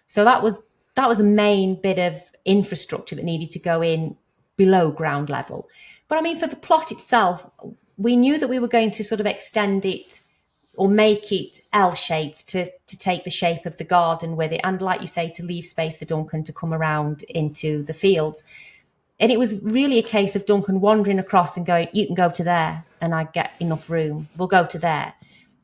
So that was the main bit of infrastructure that needed to go in below ground level. But I mean, for the plot itself, we knew that we were going to sort of extend it or make it L-shaped to take the shape of the garden with it. And like you say, to leave space for Duncan to come around into the fields. And it was really a case of Duncan wandering across and going, you can go to there and I get enough room. We'll go to there.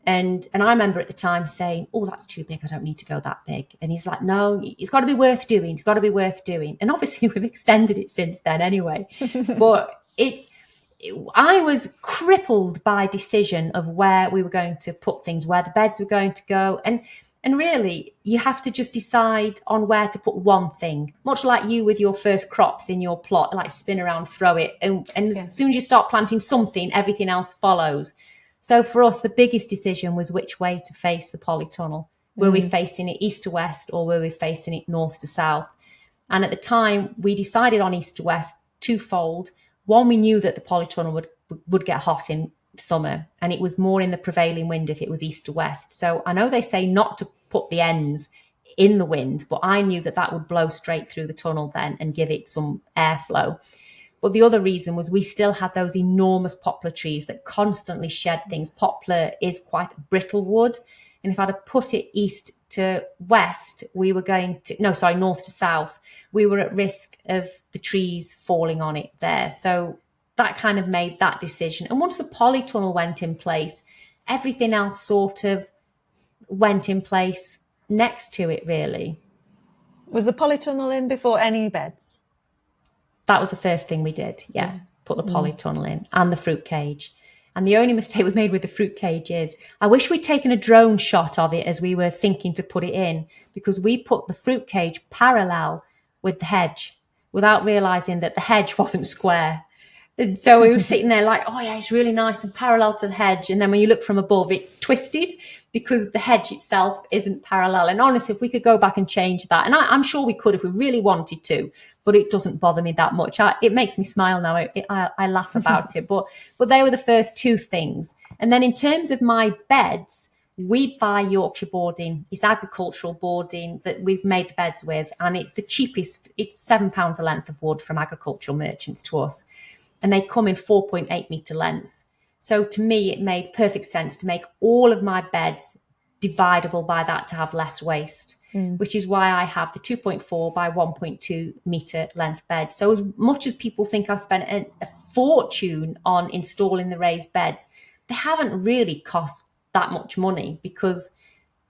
And I remember at the time saying, oh, that's too big. I don't need to go that big. And he's like, no, it's got to be worth doing. It's got to be worth doing. And obviously we've extended it since then anyway. But I was crippled by decision of where we were going to put things, where the beds were going to go. And really, you have to just decide on where to put one thing, much like you with your first crops in your plot, like spin around, throw it. And as soon as you start planting something, everything else follows. So for us, the biggest decision was which way to face the polytunnel. Were we facing it east to west, or were we facing it north to south? And at the time, we decided on east to west twofold. One, we knew that the polytunnel would get hot in summer, and it was more in the prevailing wind if it was east to west. So I know they say not to put the ends in the wind, but I knew that that would blow straight through the tunnel then and give it some airflow. But the other reason was we still had those enormous poplar trees that constantly shed things. Poplar is quite a brittle wood. And if I'd have put it east to west, north to south, we were at risk of the trees falling on it there. So that kind of made that decision. And once the polytunnel went in place, everything else sort of went in place next to it, really. Was the polytunnel in before any beds? That was the first thing we did. Yeah. Put the polytunnel in and the fruit cage. And the only mistake we made with the fruit cage is I wish we'd taken a drone shot of it as we were thinking to put it in, because we put the fruit cage parallel with the hedge without realizing that the hedge wasn't square. And so we were sitting there like, oh yeah, it's really nice and parallel to the hedge. And then when you look from above, it's twisted because the hedge itself isn't parallel. And honestly, if we could go back and change that, and I'm sure we could if we really wanted to, but it doesn't bother me that much. It makes me smile now. I laugh about it. But they were the first two things. And then in terms of my beds, we buy Yorkshire boarding. It's agricultural boarding that we've made the beds with. And it's the cheapest. It's £7 a length of wood from agricultural merchants to us. And they come in 4.8 metre lengths. So to me, it made perfect sense to make all of my beds dividable by that to have less waste, which is why I have the 2.4 by 1.2 metre length bed. So as much as people think I've spent a fortune on installing the raised beds, they haven't really cost that much money, because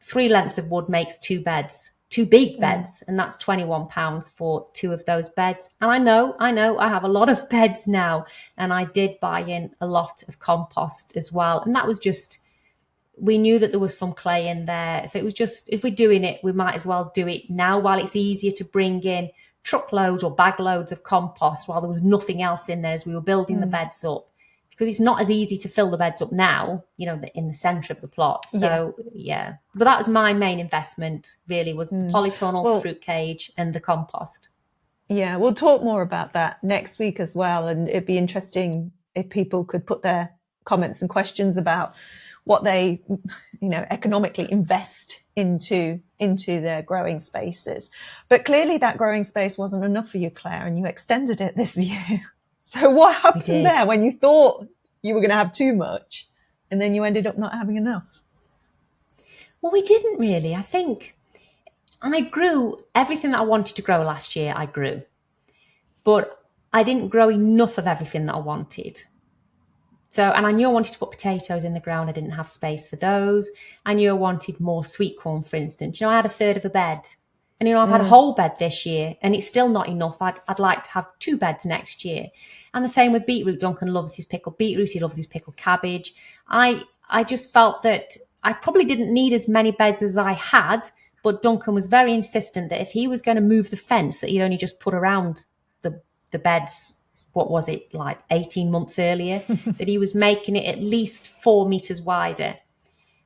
3 lengths of wood makes 2 beds. 2 big beds, and that's £21 for 2 of those beds. And I know I have a lot of beds now, and I did buy in a lot of compost as well. And that was just, we knew that there was some clay in there. So it was just, if we're doing it, we might as well do it now while it's easier to bring in truckloads or bag loads of compost while there was nothing else in there as we were building the beds up. Because it's not as easy to fill the beds up now, in the centre of the plot. So, yeah. But that was my main investment, really, was the polytunnel, fruit cage and the compost. Yeah, we'll talk more about that next week as well. And it'd be interesting if people could put their comments and questions about what they, economically invest into their growing spaces. But clearly that growing space wasn't enough for you, Claire, and you extended it this year. So what happened there when you thought you were going to have too much and then you ended up not having enough? Well, we didn't really. I think I grew everything that I wanted to grow last year. I grew, but I didn't grow enough of everything that I wanted. So, and I knew I wanted to put potatoes in the ground. I didn't have space for those. I knew I wanted more sweet corn, for instance. I had a third of a bed. And, I've had a whole bed this year and it's still not enough. I'd like to have 2 beds next year. And the same with beetroot. Duncan loves his pickled beetroot. He loves his pickled cabbage. I just felt that I probably didn't need as many beds as I had, but Duncan was very insistent that if he was going to move the fence that he'd only just put around the beds, what was it, like 18 months earlier, that he was making it at least 4 metres wider.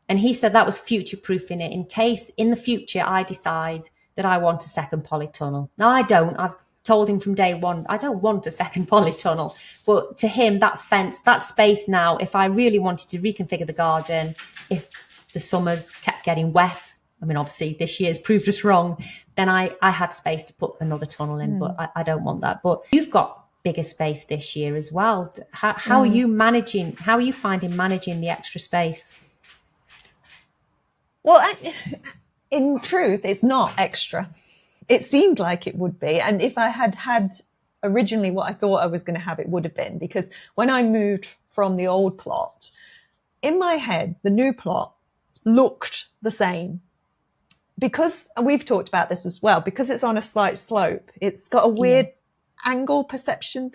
And he said that was future-proofing it in case in the future I decide that I want a second polytunnel. Now, I don't. I've told him from day one, I don't want a second polytunnel. But to him, that fence, that space now, if I really wanted to reconfigure the garden, if the summers kept getting wet, obviously this year's proved us wrong, then I had space to put another tunnel in, but I don't want that. But you've got bigger space this year as well. How are you managing, how are you finding managing the extra space? Well, in truth, it's not extra. It seemed like it would be. And if I had originally what I thought I was going to have, it would have been. Because when I moved from the old plot, in my head, the new plot looked the same. Because we've talked about this as well, because it's on a slight slope, it's got a weird angle perspective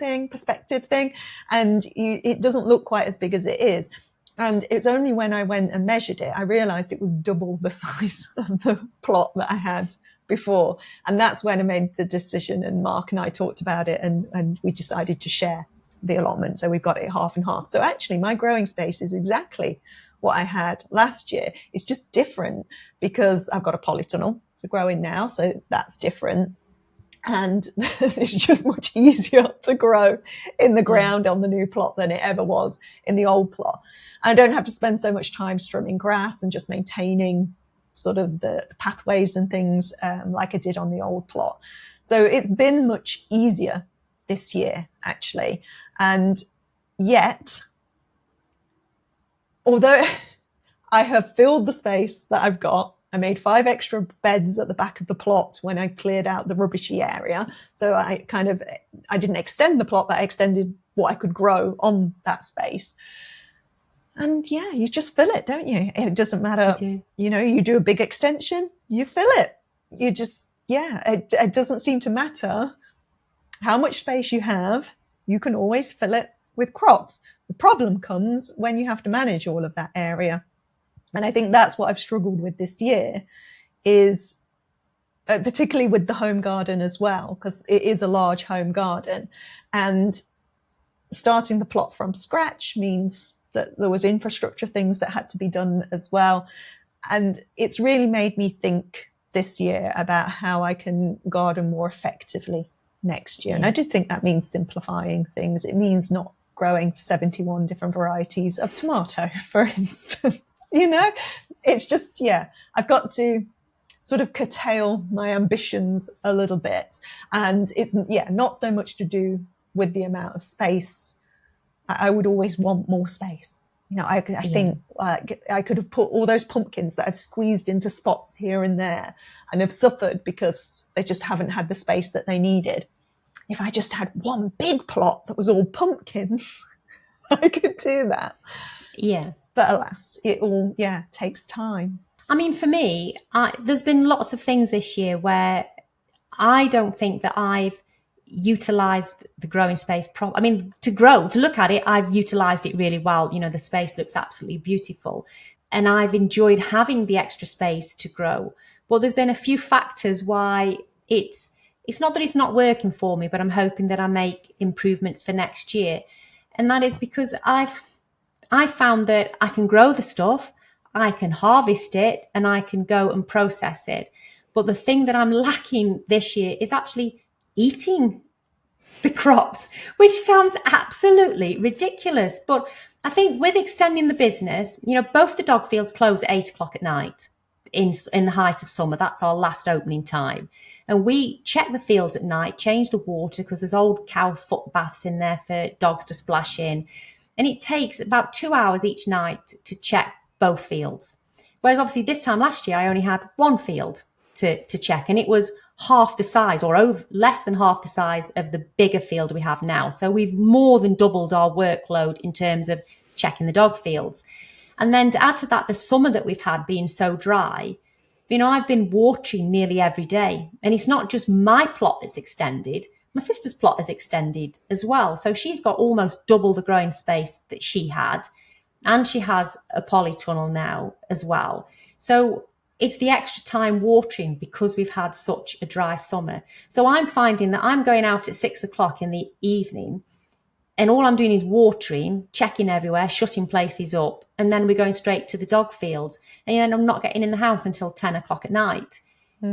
thing, and it doesn't look quite as big as it is. And it's only when I went and measured it, I realized it was double the size of the plot that I had before. And that's when I made the decision, and Mark and I talked about it, and we decided to share the allotment. So we've got it half and half. So actually my growing space is exactly what I had last year. It's just different because I've got a polytunnel to grow in now. So that's different. And it's just much easier to grow in the ground on the new plot than it ever was in the old plot. I don't have to spend so much time trimming grass and just maintaining sort of the pathways and things like I did on the old plot. So it's been much easier this year, actually. And yet, although I have filled the space that I've got, I made 5 extra beds at the back of the plot when I cleared out the rubbishy area. So I didn't extend the plot, but I extended what I could grow on that space. And yeah, you just fill it, don't you? It doesn't matter. You do a big extension, you fill it. You just, it doesn't seem to matter how much space you have. You can always fill it with crops. The problem comes when you have to manage all of that area. And I think that's what I've struggled with this year, is particularly with the home garden as well, because it is a large home garden. And starting the plot from scratch means that there was infrastructure things that had to be done as well. And it's really made me think this year about how I can garden more effectively next year. And I do think that means simplifying things. It means not growing 71 different varieties of tomato, for instance. It's just, I've got to sort of curtail my ambitions a little bit. And it's, not so much to do with the amount of space. I would always want more space. I think I could have put all those pumpkins that I've squeezed into spots here and there and have suffered because they just haven't had the space that they needed. If I just had one big plot that was all pumpkins, I could do that. Yeah. But alas, it all, takes time. I mean, for me, there's been lots of things this year where I don't think that I've utilised the growing space. To look at it, I've utilised it really well. The space looks absolutely beautiful. And I've enjoyed having the extra space to grow. But there's been a few factors why it's not that it's not working for me, but I'm hoping that I make improvements for next year. And that is because I found that I can grow the stuff, I can harvest it, and I can go and process it. But the thing that I'm lacking this year is actually eating the crops, which sounds absolutely ridiculous. But I think with extending the business, both the dog fields close at 8:00 at night in the height of summer. That's our last opening time. And we check the fields at night, change the water because there's old cow foot baths in there for dogs to splash in. And it takes about 2 hours each night to check both fields. Whereas obviously this time last year, I only had one field to check, and it was half the size or less than half the size of the bigger field we have now. So we've more than doubled our workload in terms of checking the dog fields. And then to add to that, the summer that we've had being so dry, I've been watering nearly every day. And it's not just my plot that's extended. My sister's plot is extended as well. So she's got almost double the growing space that she had. And she has a polytunnel now as well. So it's the extra time watering because we've had such a dry summer. So I'm finding that I'm going out at 6:00 in the evening and all I'm doing is watering, checking everywhere, shutting places up. And then we're going straight to the dog fields. And I'm not getting in the house until 10:00 at night.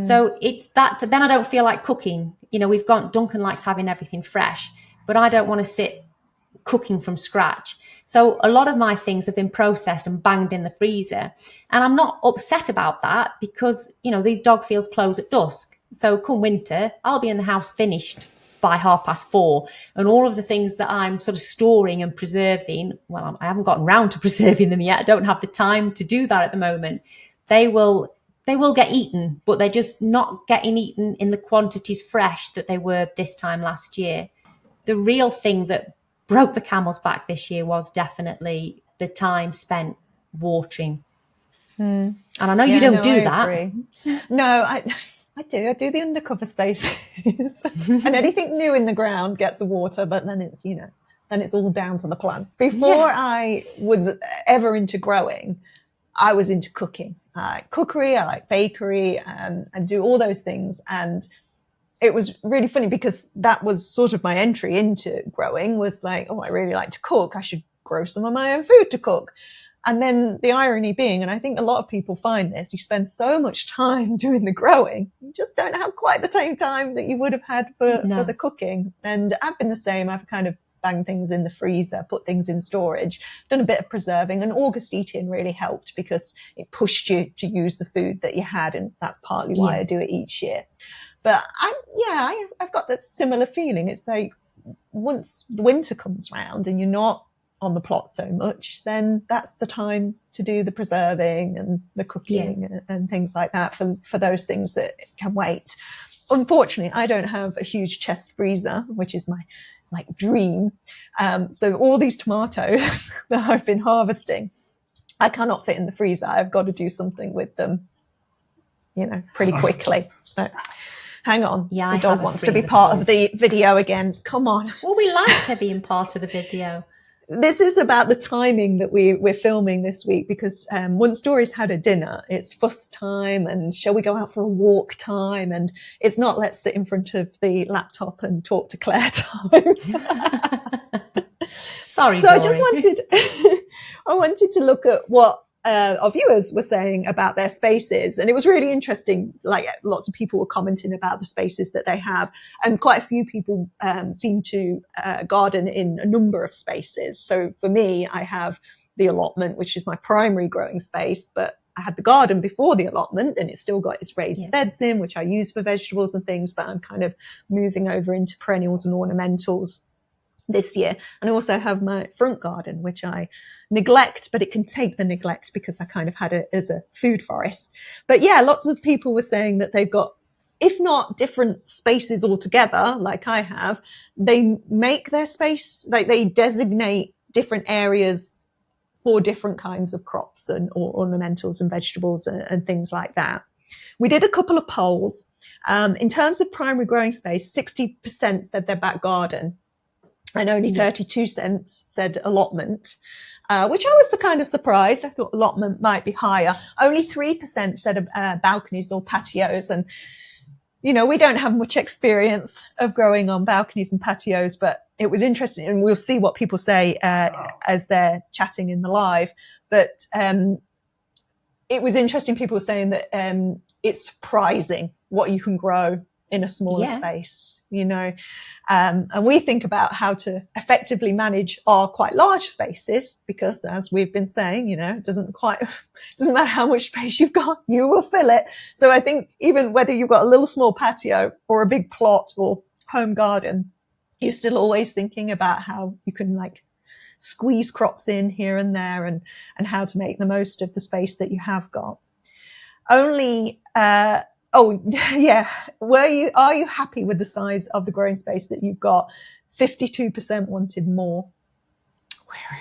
So it's that, then I don't feel like cooking. Duncan likes having everything fresh, but I don't want to sit cooking from scratch. So a lot of my things have been processed and banged in the freezer. And I'm not upset about that because, these dog fields close at dusk. So come winter, I'll be in the house finished by 4:30. And all of the things that I'm sort of storing and preserving, well, I haven't gotten round to preserving them yet. I don't have the time to do that at the moment. They will get eaten, but they're just not getting eaten in the quantities fresh that they were this time last year. The real thing that broke the camel's back this year was definitely the time spent watering. And I know you don't do that. No, I do the undercover spaces. And anything new in the ground gets water, but then it's, then it's all down to the plant. Before I was ever into growing, I was into cooking. I like cookery, I like bakery, and do all those things. And it was really funny because that was sort of my entry into growing, was like, oh, I really like to cook. I should grow some of my own food to cook. And then the irony being, and I think a lot of people find this, you spend so much time doing the growing, you just don't have quite the same time that you would have had for the cooking. And I've been the same. I've kind of banged things in the freezer, put things in storage, done a bit of preserving. And August eating really helped because it pushed you to use the food that you had. And that's partly why I do it each year. But I've got that similar feeling. It's like once the winter comes round and you're not on the plot so much, then that's the time to do the preserving and the cooking and things like that for those things that can wait. Unfortunately, I don't have a huge chest freezer, which is my dream. So all these tomatoes that I've been harvesting, I cannot fit in the freezer. I've got to do something with them, pretty quickly. But hang on. Yeah, the dog wants to be part of the video again. Come on. Well, we like her being part of the video. This is about the timing that we're filming this week because once Dory's had a dinner, it's fuss time and shall we go out for a walk time, and it's not let's sit in front of the laptop and talk to Claire time. Sorry, so Dory. I wanted to look at what our viewers were saying about their spaces, and it was really interesting. Like lots of people were commenting about the spaces that they have, and quite a few people seem to garden in a number of spaces. So for me, I have the allotment, which is my primary growing space, but I had the garden before the allotment and it's still got its raised beds in, which I use for vegetables and things, but I'm kind of moving over into perennials and ornamentals this year. And I also have my front garden, which I neglect, but it can take the neglect because I kind of had it as a food forest. But yeah, lots of people were saying that they've got, if not different spaces altogether, like I have, they make their space, like they designate different areas for different kinds of crops or ornamentals and vegetables and things like that. We did a couple of polls. In terms of primary growing space, 60% said their back garden, and only 32% said allotment, which I was kind of surprised. I thought allotment might be higher. Only 3% said balconies or patios. And, we don't have much experience of growing on balconies and patios, but it was interesting. And we'll see what people say as they're chatting in the live. But it was interesting. People were saying that it's surprising what you can grow in a smaller space, and we think about how to effectively manage our quite large spaces because, as we've been saying, it doesn't matter how much space you've got, you will fill it. So I think even whether you've got a little small patio or a big plot or home garden, you're still always thinking about how you can squeeze crops in here and there and how to make the most of the space that you have got. Only oh, yeah. Are you happy with the size of the growing space that you've got? 52% wanted more.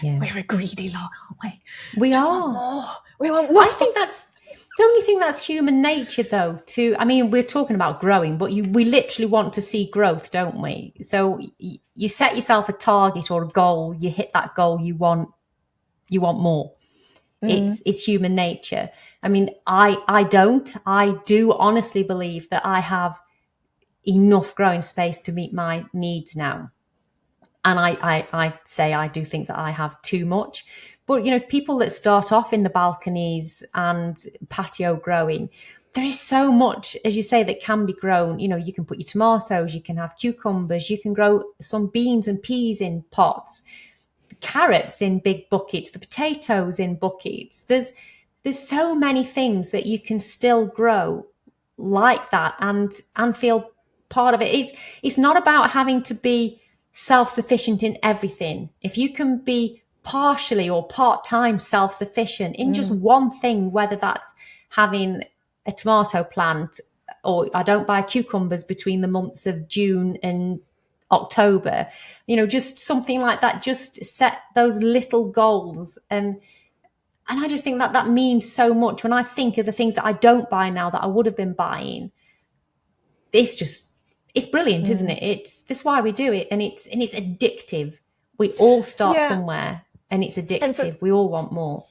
We're a greedy lot, aren't we? We just are. Want more. We want more. I think don't you think that's human nature though? We're talking about growing, but we literally want to see growth, don't we? So you set yourself a target or a goal, you hit that goal, you want more. It's human nature. I do honestly believe that I have enough growing space to meet my needs now. And I say I do think that I have too much. But, people that start off in the balconies and patio growing, there is so much, as you say, that can be grown. You can put your tomatoes, you can have cucumbers, you can grow some beans and peas in pots, carrots in big buckets, the potatoes in buckets. There's so many things that you can still grow like that and feel part of it. It's not about having to be self-sufficient in everything. If you can be partially or part-time self-sufficient in just one thing, whether that's having a tomato plant or I don't buy cucumbers between the months of June and October, just something like that, just set those little goals. And I just think that means so much when I think of the things that I don't buy now that I would have been buying. it's brilliant, isn't it? That's why we do it, and it's addictive. We all start somewhere, and it's addictive. We all want more.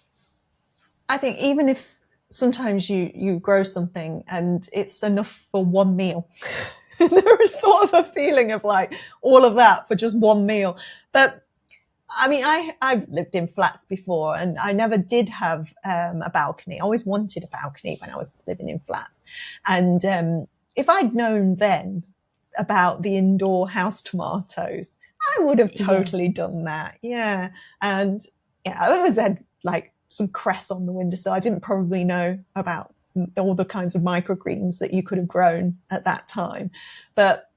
I think even if sometimes you grow something and it's enough for one meal, there is sort of a feeling of like all of that for just one meal. But I mean, I've lived in flats before, and I never did have a balcony. I always wanted a balcony when I was living in flats. And if I'd known then about the indoor house tomatoes, I would have totally done that. Yeah. And I always had like some cress on the windowsill. I didn't probably know about all the kinds of microgreens that you could have grown at that time. But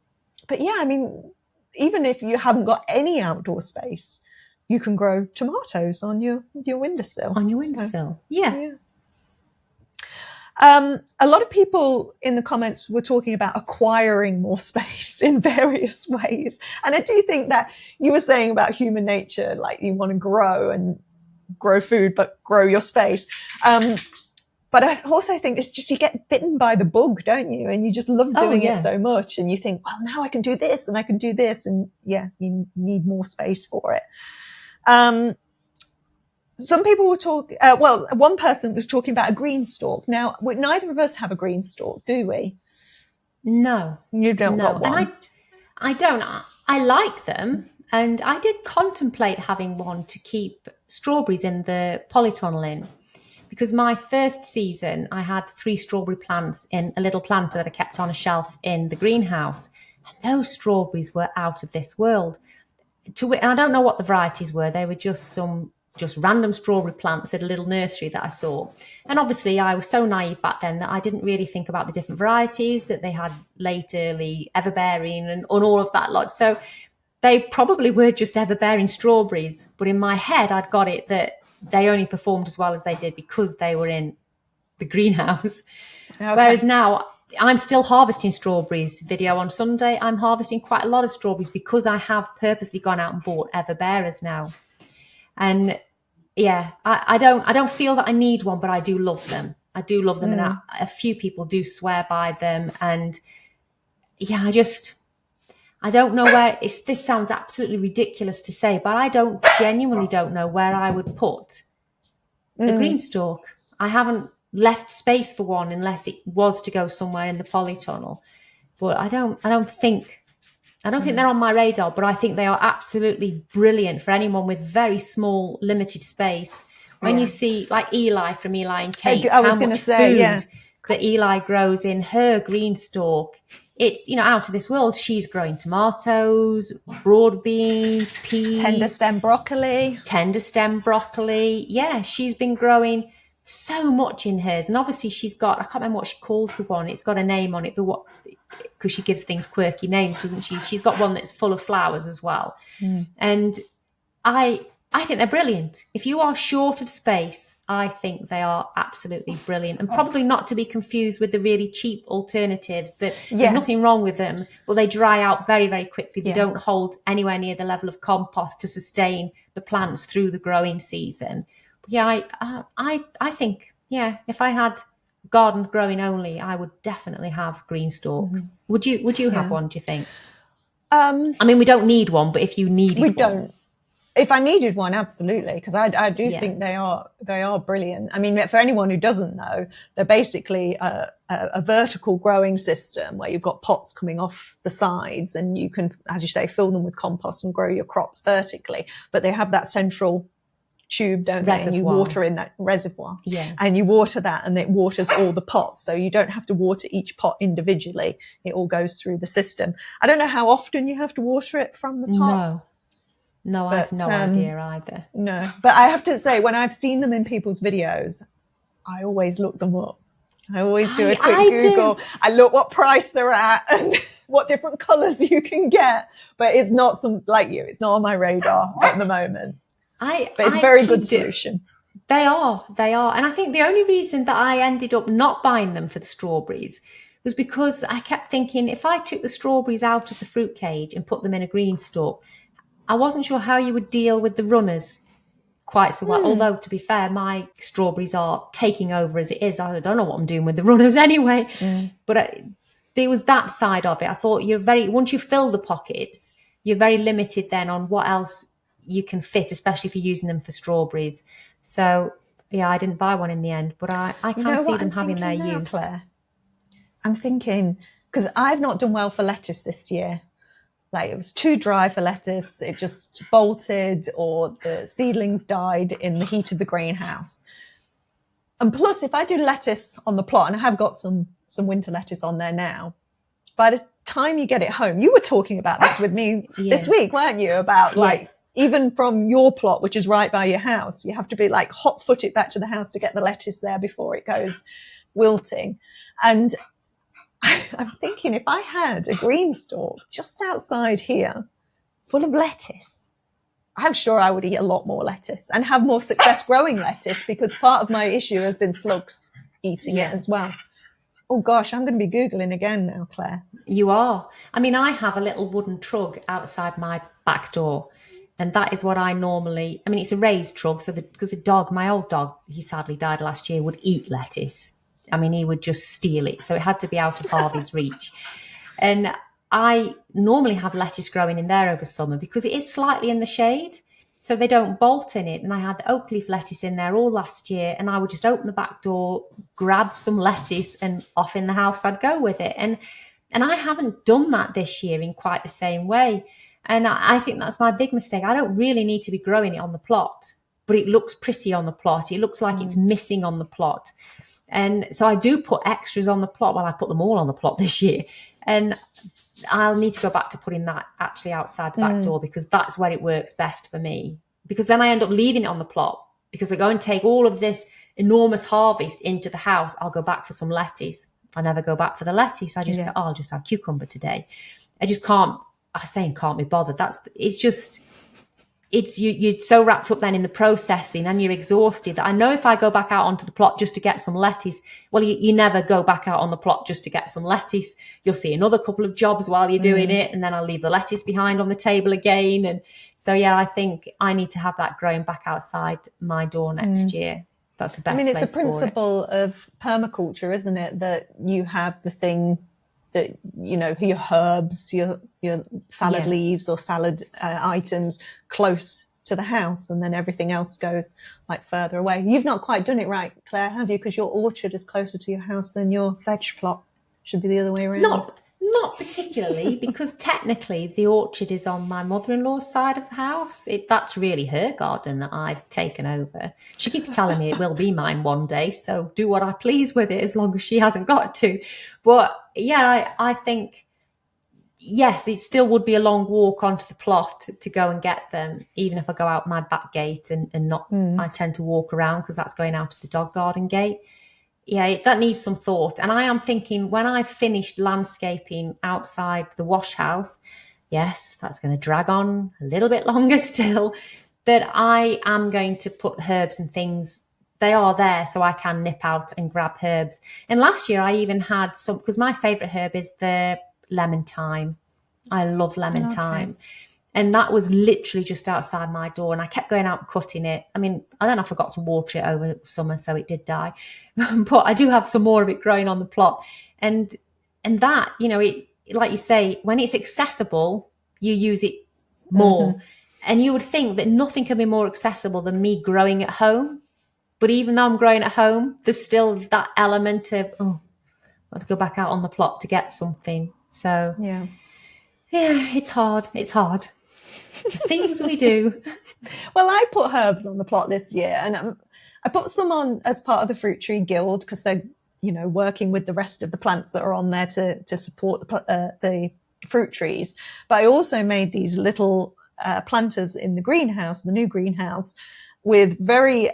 yeah, I mean, even if you haven't got any outdoor space, you can grow tomatoes on your windowsill. On your windowsill, yeah. A lot of people in the comments were talking about acquiring more space in various ways. And I do think that you were saying about human nature, like you want to grow food, but grow your space. But I also think it's just you get bitten by the bug, don't you? And you just love doing it so much. And you think, well, now I can do this and I can do this. And yeah, you need more space for it. Some people were talking, one person was talking about a green stalk. Now, neither of us have a green stalk, do we? No. You don't got one? And I don't. I like them. And I did contemplate having one to keep strawberries in the polytunnel in. Because my first season, I had 3 strawberry plants in a little planter that I kept on a shelf in the greenhouse. And those strawberries were out of this world. And I don't know what the varieties were. They were just random strawberry plants at a little nursery that I saw. And obviously I was so naive back then that I didn't really think about the different varieties, that they had late, early, everbearing and all of that lot. So they probably were just everbearing strawberries. But in my head, I'd got it that they only performed as well as they did because they were in the greenhouse. Okay. Whereas now I'm still harvesting strawberries. Video on Sunday, I'm harvesting quite a lot of strawberries because I have purposely gone out and bought everbearers now. And yeah, I don't feel that I need one, but I do love them. I do love them. And a few people do swear by them. And yeah, I don't know where this sounds absolutely ridiculous to say, but I genuinely don't know where I would put a green stalk. I haven't left space for one unless it was to go somewhere in the polytunnel. But I don't think they're on my radar, but I think they are absolutely brilliant for anyone with very small, limited space. When you see like Eli from Eli and Kate, how much food that Eli grows in her green stalk, it's, out of this world. She's growing tomatoes, broad beans, peas. Tender stem broccoli. Yeah, she's been growing so much in hers. And obviously she's got, I can't remember what she calls the one. It's got a name on it, because she gives things quirky names, doesn't she? She's got one that's full of flowers as well. And I think they're brilliant. If you are short of space, I think they are absolutely brilliant, and probably not to be confused with the really cheap alternatives that there's nothing wrong with them, but they dry out very, very quickly. They don't hold anywhere near the level of compost to sustain the plants through the growing season. But yeah, I think, if I had gardens growing only, I would definitely have green stalks. Would you have one, do you think? I mean, we don't need one, but if you needed one. We don't. If I needed one, absolutely, because I do think they are brilliant. I mean, for anyone who doesn't know, they're basically a vertical growing system where you've got pots coming off the sides, and you can, as you say, fill them with compost and grow your crops vertically. But they have that central tube, don't they? And you water in that reservoir. Yeah. And you water that, and it waters all the pots. So you don't have to water each pot individually. It all goes through the system. I don't know how often you have to water it from the top. No, I have no idea either. No, but I have to say, when I've seen them in people's videos, I always look them up. I always do a quick Google. I look what price they're at and what different colours you can get. But it's not it's not on my radar at the moment. But it's a very good solution. They are. And I think the only reason that I ended up not buying them for the strawberries was because I kept thinking, if I took the strawberries out of the fruit cage and put them in a green stalk, I wasn't sure how you would deal with the runners quite so well. Although, to be fair, my strawberries are taking over as it is. I don't know what I'm doing with the runners anyway. But there was that side of it. I thought once you fill the pockets, you're very limited then on what else you can fit, especially if you're using them for strawberries. So yeah, I didn't buy one in the end, but I can see them having their use. Claire? I'm thinking, because I've not done well for lettuce this year. Like, it was too dry for lettuce. It just bolted, or the seedlings died in the heat of the greenhouse. And plus, if I do lettuce on the plot, and I have got some winter lettuce on there now, by the time you get it home, you were talking about this with me this week, weren't you? About like, even from your plot, which is right by your house, you have to be like hot foot it back to the house to get the lettuce there before it goes wilting. And I'm thinking, if I had a green stalk just outside here full of lettuce, I'm sure I would eat a lot more lettuce and have more success growing lettuce, because part of my issue has been slugs eating it as well. Oh gosh, I'm going to be Googling again now, Claire. You are. I mean, I have a little wooden trug outside my back door, and that is what I normally, I mean, it's a raised trug, so because the dog, my old dog, he sadly died last year, would eat lettuce. I mean, he would just steal it. So it had to be out of Harvey's reach. And I normally have lettuce growing in there over summer because it is slightly in the shade, so they don't bolt in it. And I had the oak leaf lettuce in there all last year, and I would just open the back door, grab some lettuce, and off in the house I'd go with it. And I haven't done that this year in quite the same way. And I think that's my big mistake. I don't really need to be growing it on the plot, but it looks pretty on the plot. It looks like it's missing on the plot. And so I do put extras on the plot. Well, I put them all on the plot this year. And I'll need to go back to putting that actually outside the back door, because that's where it works best for me. Because then I end up leaving it on the plot, because I go and take all of this enormous harvest into the house. I'll go back for some lettuce. I never go back for the lettuce. I just go, I'll just have cucumber today. I just can't, can't be bothered. You're so wrapped up then in the processing, and you're exhausted, that I know if I go back out onto the plot just to get some lettuce, well, you never go back out on the plot just to get some lettuce. You'll see another couple of jobs while you're doing it, and then I'll leave the lettuce behind on the table again. And so, I think I need to have that growing back outside my door next year. That's the best place for it. It's a principle of permaculture, isn't it? That you have the thing that, your herbs, your salad leaves or salad items close to the house, and then everything else goes like further away. You've not quite done it right, Claire, have you? Because your orchard is closer to your house than your veg plot. Should be the other way around. Not particularly, because technically the orchard is on my mother-in-law's side of the house. That's really her garden that I've taken over. She keeps telling me it will be mine one day, so do what I please with it as long as she hasn't got to. But I think, yes, it still would be a long walk onto the plot to go and get them, even if I go out my back gate and not, I tend to walk around because that's going out of the dog garden gate. That needs some thought. And I am thinking, when I've finished landscaping outside the wash house, yes, that's going to drag on a little bit longer still, that I am going to put herbs and things. They are there, so I can nip out and grab herbs. And last year I even had some, because my favourite herb is the lemon thyme. I love lemon thyme. And that was literally just outside my door, and I kept going out and cutting it. I mean, and then I forgot to water it over summer, so it did die. But I do have some more of it growing on the plot. And that, it, like you say, when it's accessible, you use it more. And you would think that nothing can be more accessible than me growing at home. But even though I'm growing at home, there's still that element of, I've got to go back out on the plot to get something. So, it's hard. It's hard. Things we do. Well, I put herbs on the plot this year, and I put some on as part of the Fruit Tree Guild, because they're, working with the rest of the plants that are on there to support the fruit trees. But I also made these little planters in the greenhouse, the new greenhouse, with very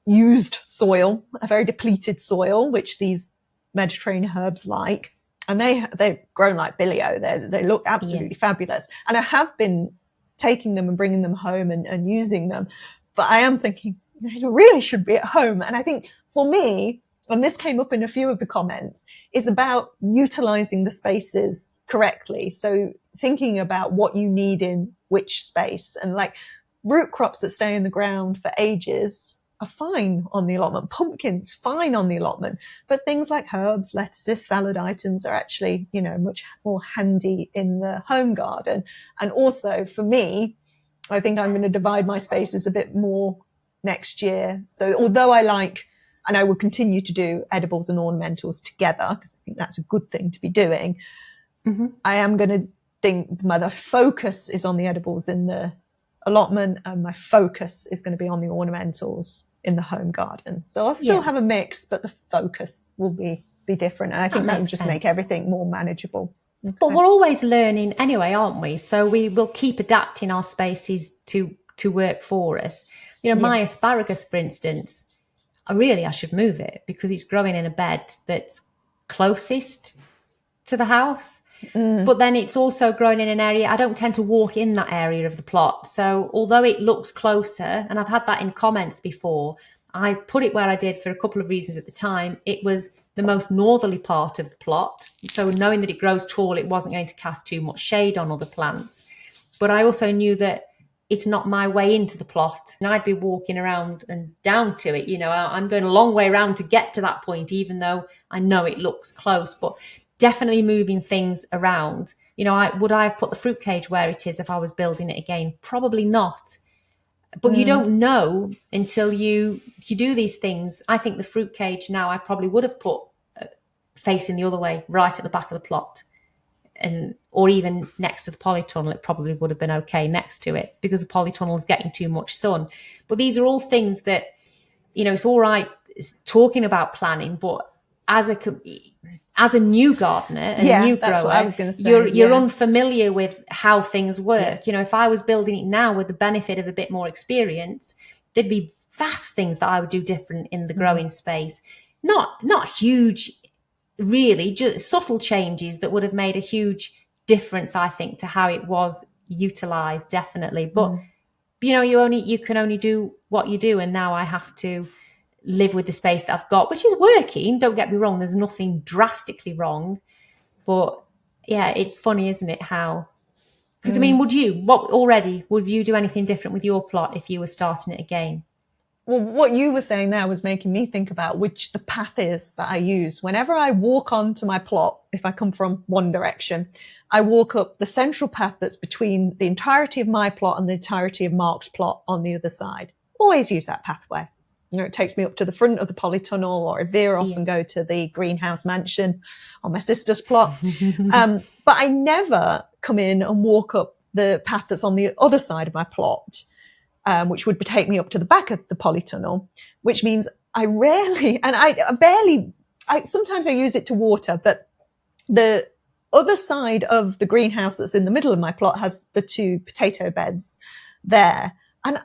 used soil, a very depleted soil, which these Mediterranean herbs like. And they've grown like billio. They look absolutely fabulous. And I have been taking them and bringing them home and using them. But I am thinking, it really should be at home. And I think for me, and this came up in a few of the comments, is about utilizing the spaces correctly. So thinking about what you need in which space, and like root crops that stay in the ground for ages are fine on the allotment. Pumpkins, fine on the allotment. But things like herbs, lettuces, salad items are actually, much more handy in the home garden. And also for me, I think I'm going to divide my spaces a bit more next year. So although and I will continue to do edibles and ornamentals together, because I think that's a good thing to be doing, I am going to think my focus is on the edibles in the allotment, and my focus is going to be on the ornamentals in the home garden. So I'll still have a mix, but the focus will be different. And I think that will just make everything more manageable. Okay. But we're always learning anyway, aren't we? So we will keep adapting our spaces to work for us. My asparagus, for instance, I should move it because it's growing in a bed that's closest to the house. But then it's also growing in an area, I don't tend to walk in that area of the plot. So although it looks closer, and I've had that in comments before, I put it where I did for a couple of reasons at the time. It was the most northerly part of the plot. So knowing that it grows tall, it wasn't going to cast too much shade on other plants. But I also knew that it's not my way into the plot, and I'd be walking around and down to it. I'm going a long way around to get to that point, even though I know it looks close. But definitely moving things around. Would I have put the fruit cage where it is if I was building it again? Probably not. But you don't know until you do these things. I think the fruit cage now I probably would have put facing the other way, right at the back of the plot, or even next to the polytunnel. It probably would have been okay next to it because the polytunnel is getting too much sun. But these are all things that, it's all right talking about planning, but as a new gardener and a new grower, what I was going to say. You're unfamiliar with how things work. If I was building it now with the benefit of a bit more experience, there'd be vast things that I would do different in the growing space. Not huge, really, just subtle changes that would have made a huge difference, I think, to how it was utilized, definitely. But you can only do what you do, and now I have to live with the space that I've got, which is working. Don't get me wrong, there's nothing drastically wrong, but it's funny, isn't it, how, because would you do anything different with your plot if you were starting it again? Well, what you were saying there was making me think about which the path is that I use. Whenever I walk onto my plot, if I come from one direction, I walk up the central path that's between the entirety of my plot and the entirety of Mark's plot on the other side. Always use that pathway. It takes me up to the front of the polytunnel, or I veer off and go to the greenhouse mansion on my sister's plot. But I never come in and walk up the path that's on the other side of my plot, which would take me up to the back of the polytunnel, which means I rarely, and I barely, sometimes I use it to water, but the other side of the greenhouse that's in the middle of my plot has the 2 potato beds there. And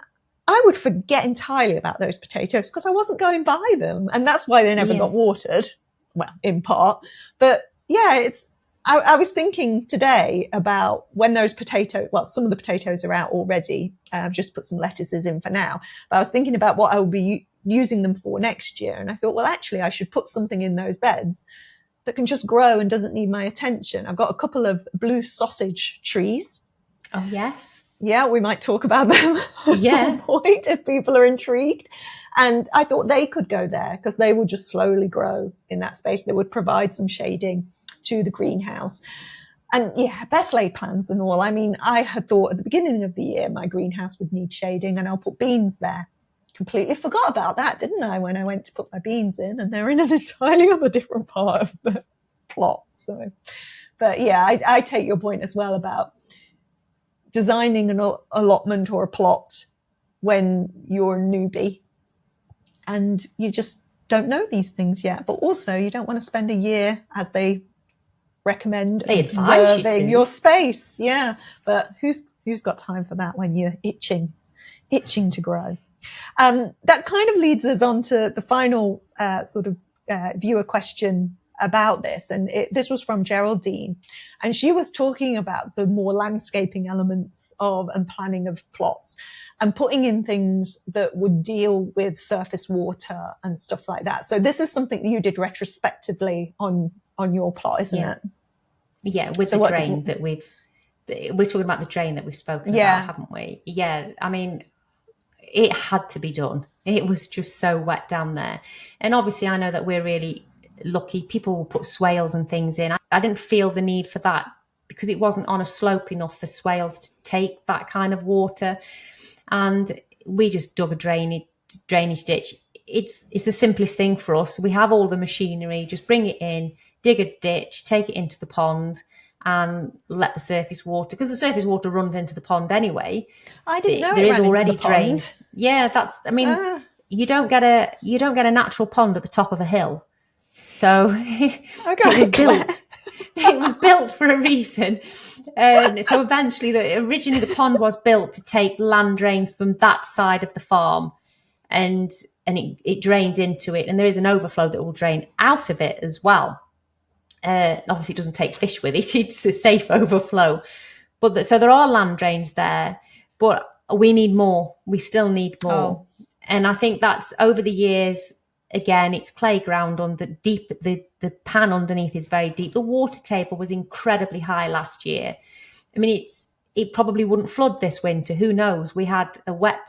I would forget entirely about those potatoes because I wasn't going by them. And that's why they never got watered. Well, in part. But I was thinking today about when those some of the potatoes are out already. I've just put some lettuces in for now. But I was thinking about what I will be using them for next year. And I thought, well, actually, I should put something in those beds that can just grow and doesn't need my attention. I've got a couple of blue sausage trees. Oh, yes. Yeah, we might talk about them at some point if people are intrigued. And I thought they could go there because they will just slowly grow in that space. They would provide some shading to the greenhouse. And best laid plans and all. I had thought at the beginning of the year my greenhouse would need shading and I'll put beans there. Completely forgot about that, didn't I, when I went to put my beans in, and they're in an entirely other different part of the plot. So, but I take your point as well about designing an allotment or a plot when you're a newbie and you just don't know these things yet. But also you don't want to spend a year, as they recommend, observing your space. Yeah. But who's got time for that when you're itching to grow? That kind of leads us on to the final viewer question about this. And this was from Geraldine. And she was talking about the more landscaping elements and planning of plots and putting in things that would deal with surface water and stuff like that. So this is something that you did retrospectively on your plot, isn't it? Yeah, with the drain that we're talking about the drain that we've spoken about, haven't we? Yeah, it had to be done. It was just so wet down there. And obviously I know that we're really lucky. People will put swales and things in. I didn't feel the need for that because it wasn't on a slope enough for swales to take that kind of water. And we just dug a drainage ditch. It's the simplest thing for us. We have all the machinery, just bring it in, dig a ditch, take it into the pond and let the surface water, because the surface water runs into the pond anyway. I didn't know there it is ran already into the pond. drains. Yeah, you don't get a natural pond at the top of a hill. So it was built for a reason. So eventually, originally the pond was built to take land drains from that side of the farm, and it drains into it, and there is an overflow that will drain out of it as well. Obviously, it doesn't take fish with it; it's a safe overflow. But so there are land drains there, but we need more. We still need more, and I think that's over the years. Again, it's clay ground under deep. The pan underneath is very deep. The water table was incredibly high last year. I mean, it probably wouldn't flood this winter. Who knows? We had a wet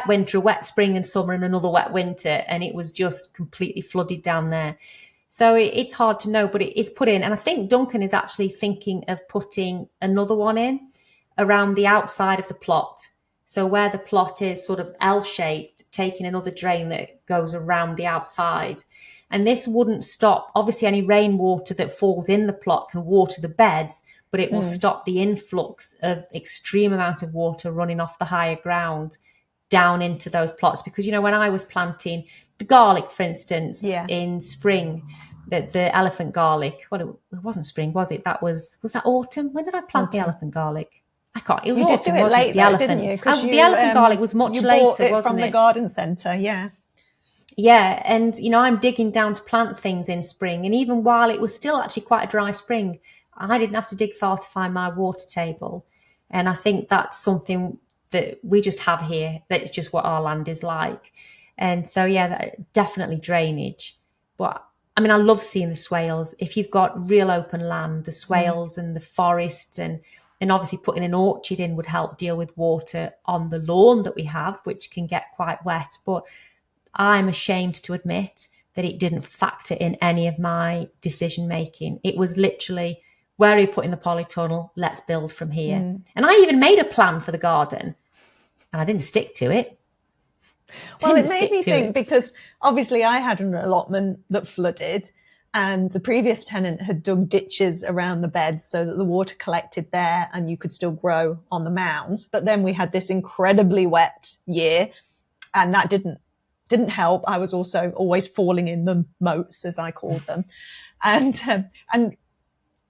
winter, a wet spring and summer, and another wet winter, and it was just completely flooded down there. So it's hard to know, but it is put in. And I think Duncan is actually thinking of putting another one in around the outside of the plot. So where the plot is sort of L-shaped, taking another drain that goes around the outside. And this wouldn't stop, obviously, any rainwater that falls in the plot can water the beds, but it will stop the influx of extreme amount of water running off the higher ground down into those plots. Because, when I was planting the garlic, for instance, in spring, the elephant garlic, well, it wasn't spring, was it? Was that autumn? When did I plant the elephant garlic? I can't. It was autumn, wasn't it? The elephant, didn't you? The elephant garlic was much later, bought wasn't it? From the garden centre, yeah. Yeah, and I'm digging down to plant things in spring, and even while it was still actually quite a dry spring, I didn't have to dig far to find my water table. And I think that's something that we just have here. That's just what our land is like. And so, definitely drainage. But I mean, I love seeing the swales. If you've got real open land, the swales and the forests and obviously putting an orchard in would help deal with water on the lawn that we have, which can get quite wet. But I'm ashamed to admit that it didn't factor in any of my decision making. It was literally, where are you putting the polytunnel? Let's build from here. And I even made a plan for the garden and I didn't stick to it. Well, it made me think, because obviously I had an allotment that flooded, and the previous tenant had dug ditches around the beds so that the water collected there and you could still grow on the mounds. But then we had this incredibly wet year, and that didn't help. I was also always falling in the moats, as I called them. And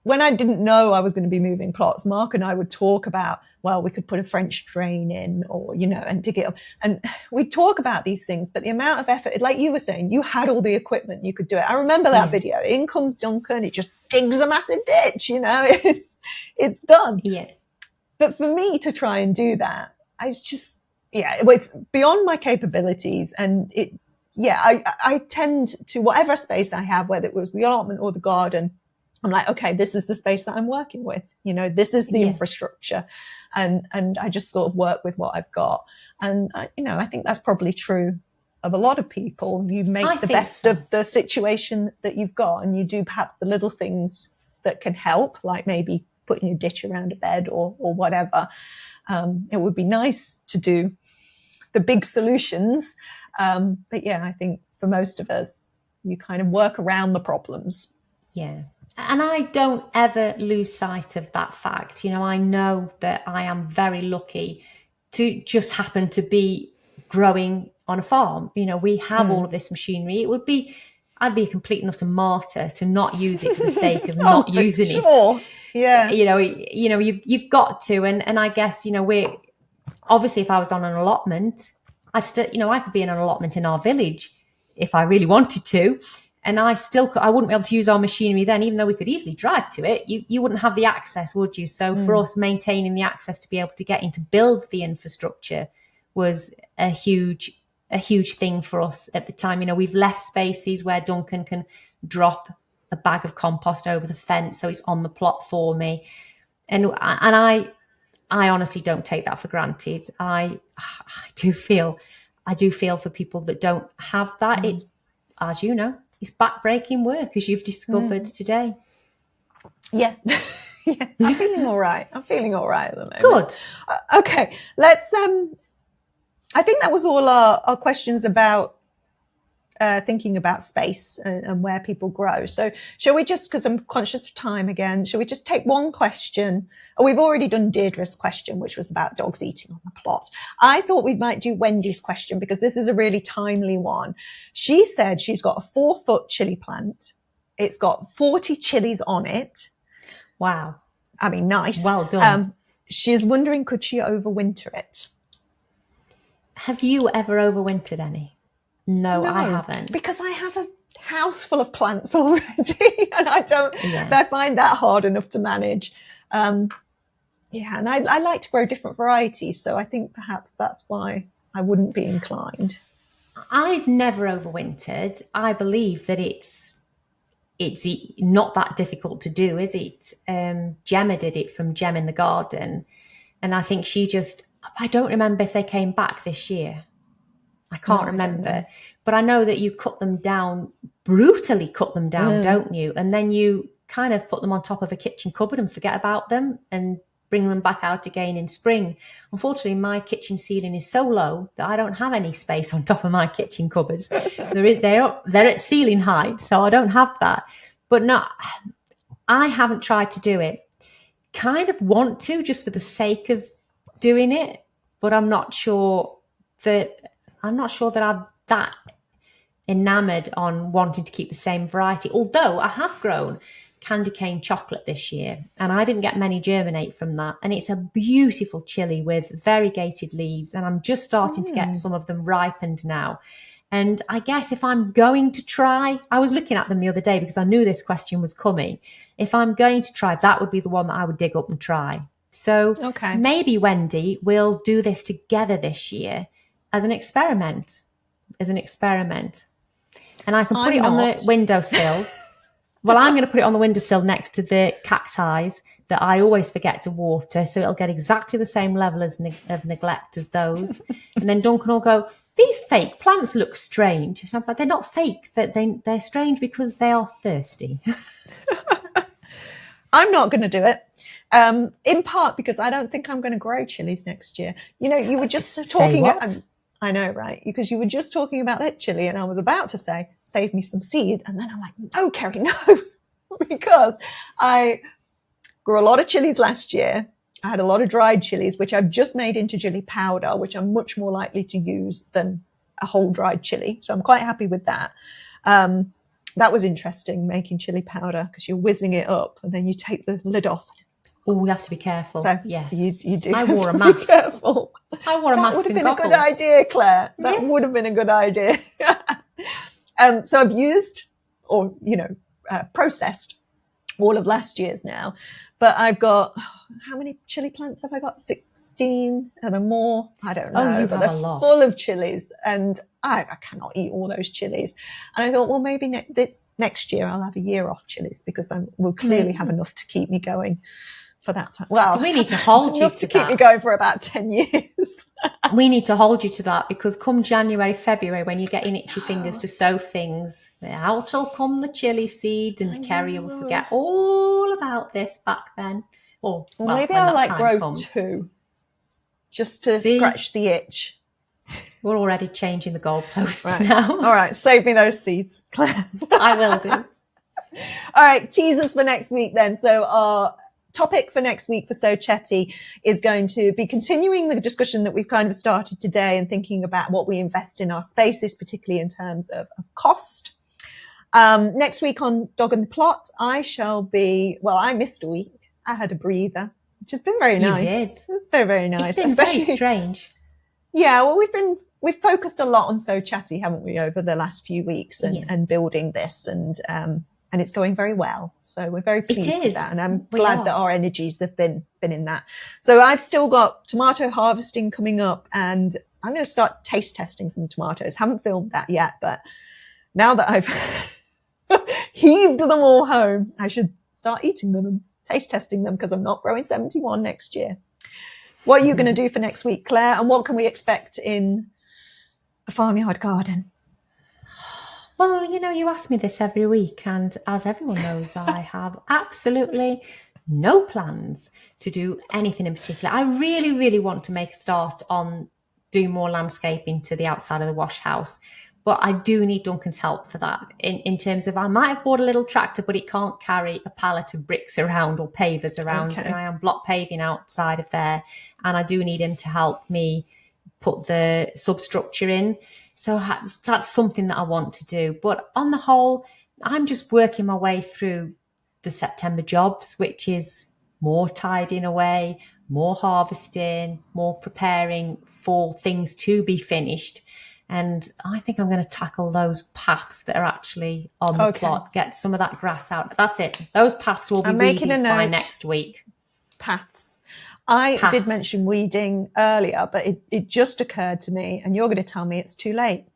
when I didn't know I was going to be moving plots, Mark and I would talk about, well, we could put a French drain in, or, and dig it up. And we'd talk about these things, but the amount of effort, like you were saying, you had all the equipment, you could do it. I remember that video. In comes Duncan, it just digs a massive ditch, it's done. Yeah. But for me to try and do that, it's beyond my capabilities. And I tend to, whatever space I have, whether it was the allotment or the garden, I'm like, okay, this is the space that I'm working with. This is the infrastructure. And I just sort of work with what I've got. And, I think that's probably true of a lot of people. You make the best of the situation that you've got, and you do perhaps the little things that can help, like maybe putting a ditch around a bed or whatever. It would be nice to do the big solutions. But I think for most of us, you kind of work around the problems. Yeah. And I don't ever lose sight of that fact. I know that I am very lucky to just happen to be growing on a farm. We have all of this machinery. I'd be a complete and utter martyr to not use it for the sake of not using it. Yeah. You've got to. And I guess, we're obviously, if I was on an allotment, I could be in an allotment in our village if I really wanted to. And I wouldn't be able to use our machinery then, even though we could easily drive to it. You wouldn't have the access, would you? So for us, maintaining the access to be able to get in to build the infrastructure was a huge thing for us at the time. We've left spaces where Duncan can drop a bag of compost over the fence, so it's on the plot for me. And I I honestly don't take that for granted. I do feel for people that don't have that. It's, as you know, it's backbreaking work, as you've discovered today. Yeah. Yeah, I'm feeling all right. I'm feeling all right at the moment. Good. Okay, let's. I think that was all our questions about thinking about space and where people grow. So, shall we just, because I'm conscious of time again, shall we just take one question? Oh, we've already done Deirdre's question, which was about dogs eating on the plot. I thought we might do Wendy's question because this is a really timely one. She said she's got a 4-foot chili plant. It's got 40 chilies on it. Wow. I mean, nice. Well done. She's wondering, could she overwinter it? Have you ever overwintered any? No, I haven't. Because I have a house full of plants already and I find that hard enough to manage. And I like to grow different varieties. So I think perhaps that's why I wouldn't be inclined. I've never overwintered. I believe that it's not that difficult to do, is it? Gemma did it from Gem in the Garden. And I think I don't remember if they came back this year. I can't remember. But I know that you brutally cut them down, don't you? And then you kind of put them on top of a kitchen cupboard and forget about them and bring them back out again in spring. Unfortunately, my kitchen ceiling is so low that I don't have any space on top of my kitchen cupboards. They're at ceiling height, so I don't have that. But no, I haven't tried to do it. Kind of want to, just for the sake of doing it, but I'm not sure that I'm that enamored on wanting to keep the same variety. Although I have grown candy cane chocolate this year and I didn't get many germinate from that, and it's a beautiful chili with variegated leaves, and I'm just starting to get some of them ripened now. And I guess if I'm going to try, I was looking at them the other day because I knew this question was coming. If I'm going to try, that would be the one that I would dig up and try. So maybe, Wendy, we'll do this together this year as an experiment. And I can put it on the windowsill. Well, I'm going to put it on the windowsill next to the cacti that I always forget to water, so it'll get exactly the same level of neglect as those. And then Duncan will go, these fake plants look strange. And I'm like, they're not fake. They're strange because they are thirsty. I'm not going to do it. In part because I don't think I'm going to grow chilies next year. You know, you were just talking. I know, right? Because you were just talking about that chili, and I was about to say, save me some seed. And then I'm like, no, Kerry, no. Because I grew a lot of chilies last year. I had a lot of dried chilies, which I've just made into chili powder, which I'm much more likely to use than a whole dried chili. So I'm quite happy with that. That was interesting, making chili powder, because you're whizzing it up and then you take the lid off. Oh, you have to be careful. So yes, you do. I wore a mask. Careful. I wore a mask. That would have been a good idea, Claire. That would have been a good idea. So I've used, or processed all of last year's now, but I've got how many chili plants have I got? 16? Are there more? I don't know. But they're full of chilies, and I cannot eat all those chilies. And I thought, well, maybe next year I'll have a year off chilies because we'll clearly have enough to keep me going for that time. Well, we need to hold you to keep me going for about 10 years. We need to hold you to that, because come January, February, when you're getting itchy fingers to sow things, out will come the chili seed, and Kerry will forget all about this back then. Or maybe I'll grow 2 just to scratch the itch. We're already changing the goalpost now. All right, save me those seeds, Claire. I will do. All right, teasers for next week then. So our topic for next week for Sow Chatty is going to be continuing the discussion that we've kind of started today and thinking about what we invest in our spaces, particularly in terms of cost. Next week on Dog and the Plot, I missed a week. I had a breather, which has been very nice. You did. It's very, very nice. It's been very strange. Yeah, well, we've focused a lot on Sow Chatty, haven't we, over the last few weeks and building this, and it's going very well. So we're very pleased with that. And I'm glad that our energies have been in that. So I've still got tomato harvesting coming up, and I'm going to start taste testing some tomatoes. Haven't filmed that yet, but now that I've heaved them all home, I should start eating them and taste testing them, because I'm not growing 71 next year. What are you going to do for next week, Claire? And what can we expect in the Farmyard Garden? Well, you ask me this every week, and as everyone knows, I have absolutely no plans to do anything in particular. I really, really want to make a start on doing more landscaping to the outside of the wash house, but I do need Duncan's help for that in terms of I might have bought a little tractor, but it can't carry a pallet of bricks around or pavers around, Okay. and I am block paving outside of there, and I do need him to help me put the substructure in. So that's something that I want to do. But on the whole, I'm just working my way through the September jobs, which is more tidying away, more harvesting, more preparing for things to be finished. And I think I'm going to tackle those paths that are actually on the plot, get some of that grass out. That's it. Those paths will be weeded by next week. Paths. I did mention weeding earlier, but it just occurred to me, and you're going to tell me it's too late.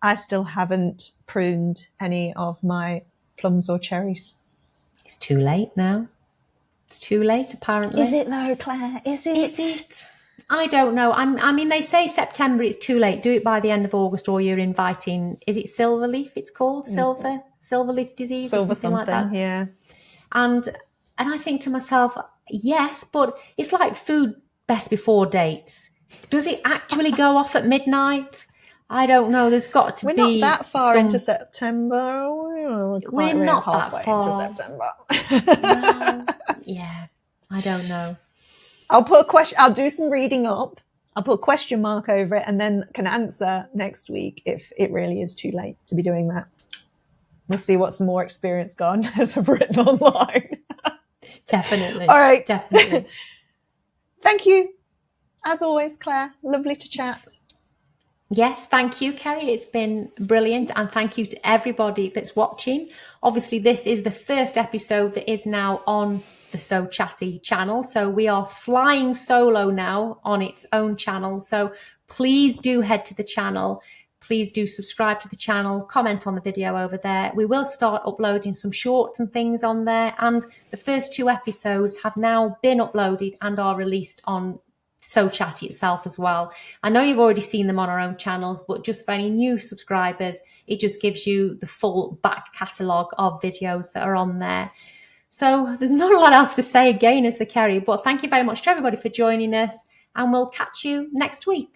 I still haven't pruned any of my plums or cherries. It's too late now. It's too late, apparently. Is it though, Claire? Is it? Is it? I don't know. I mean, they say September, it's too late. Do it by the end of August, or you're inviting, is it silver leaf it's called? Silver leaf disease or something like that? Yeah. And I think to myself, yes, but it's like food best before dates. Does it actually go off at midnight? I don't know. There's got to be. We're not that far into September. We're not halfway into September. No. Yeah, I don't know. I'll put a question. I'll do some reading up. I'll put a question mark over it, and then can answer next week if it really is too late to be doing that. We'll see what some more experienced gardeners have written online. Definitely. All right. Definitely. Thank you. As always, Claire, lovely to chat. Yes, thank you, Kerry. It's been brilliant. And thank you to everybody that's watching. Obviously, this is the first episode that is now on the Sow Chatty channel. So we are flying solo now on its own channel. So please do head to the channel. Please do subscribe to the channel, comment on the video over there. We will start uploading some shorts and things on there. And the first 2 episodes have now been uploaded and are released on Sow Chatty itself as well. I know you've already seen them on our own channels, but just for any new subscribers, it just gives you the full back catalogue of videos that are on there. So there's not a lot else to say again as the Kerry, but thank you very much to everybody for joining us, and we'll catch you next week.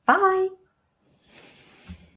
Bye.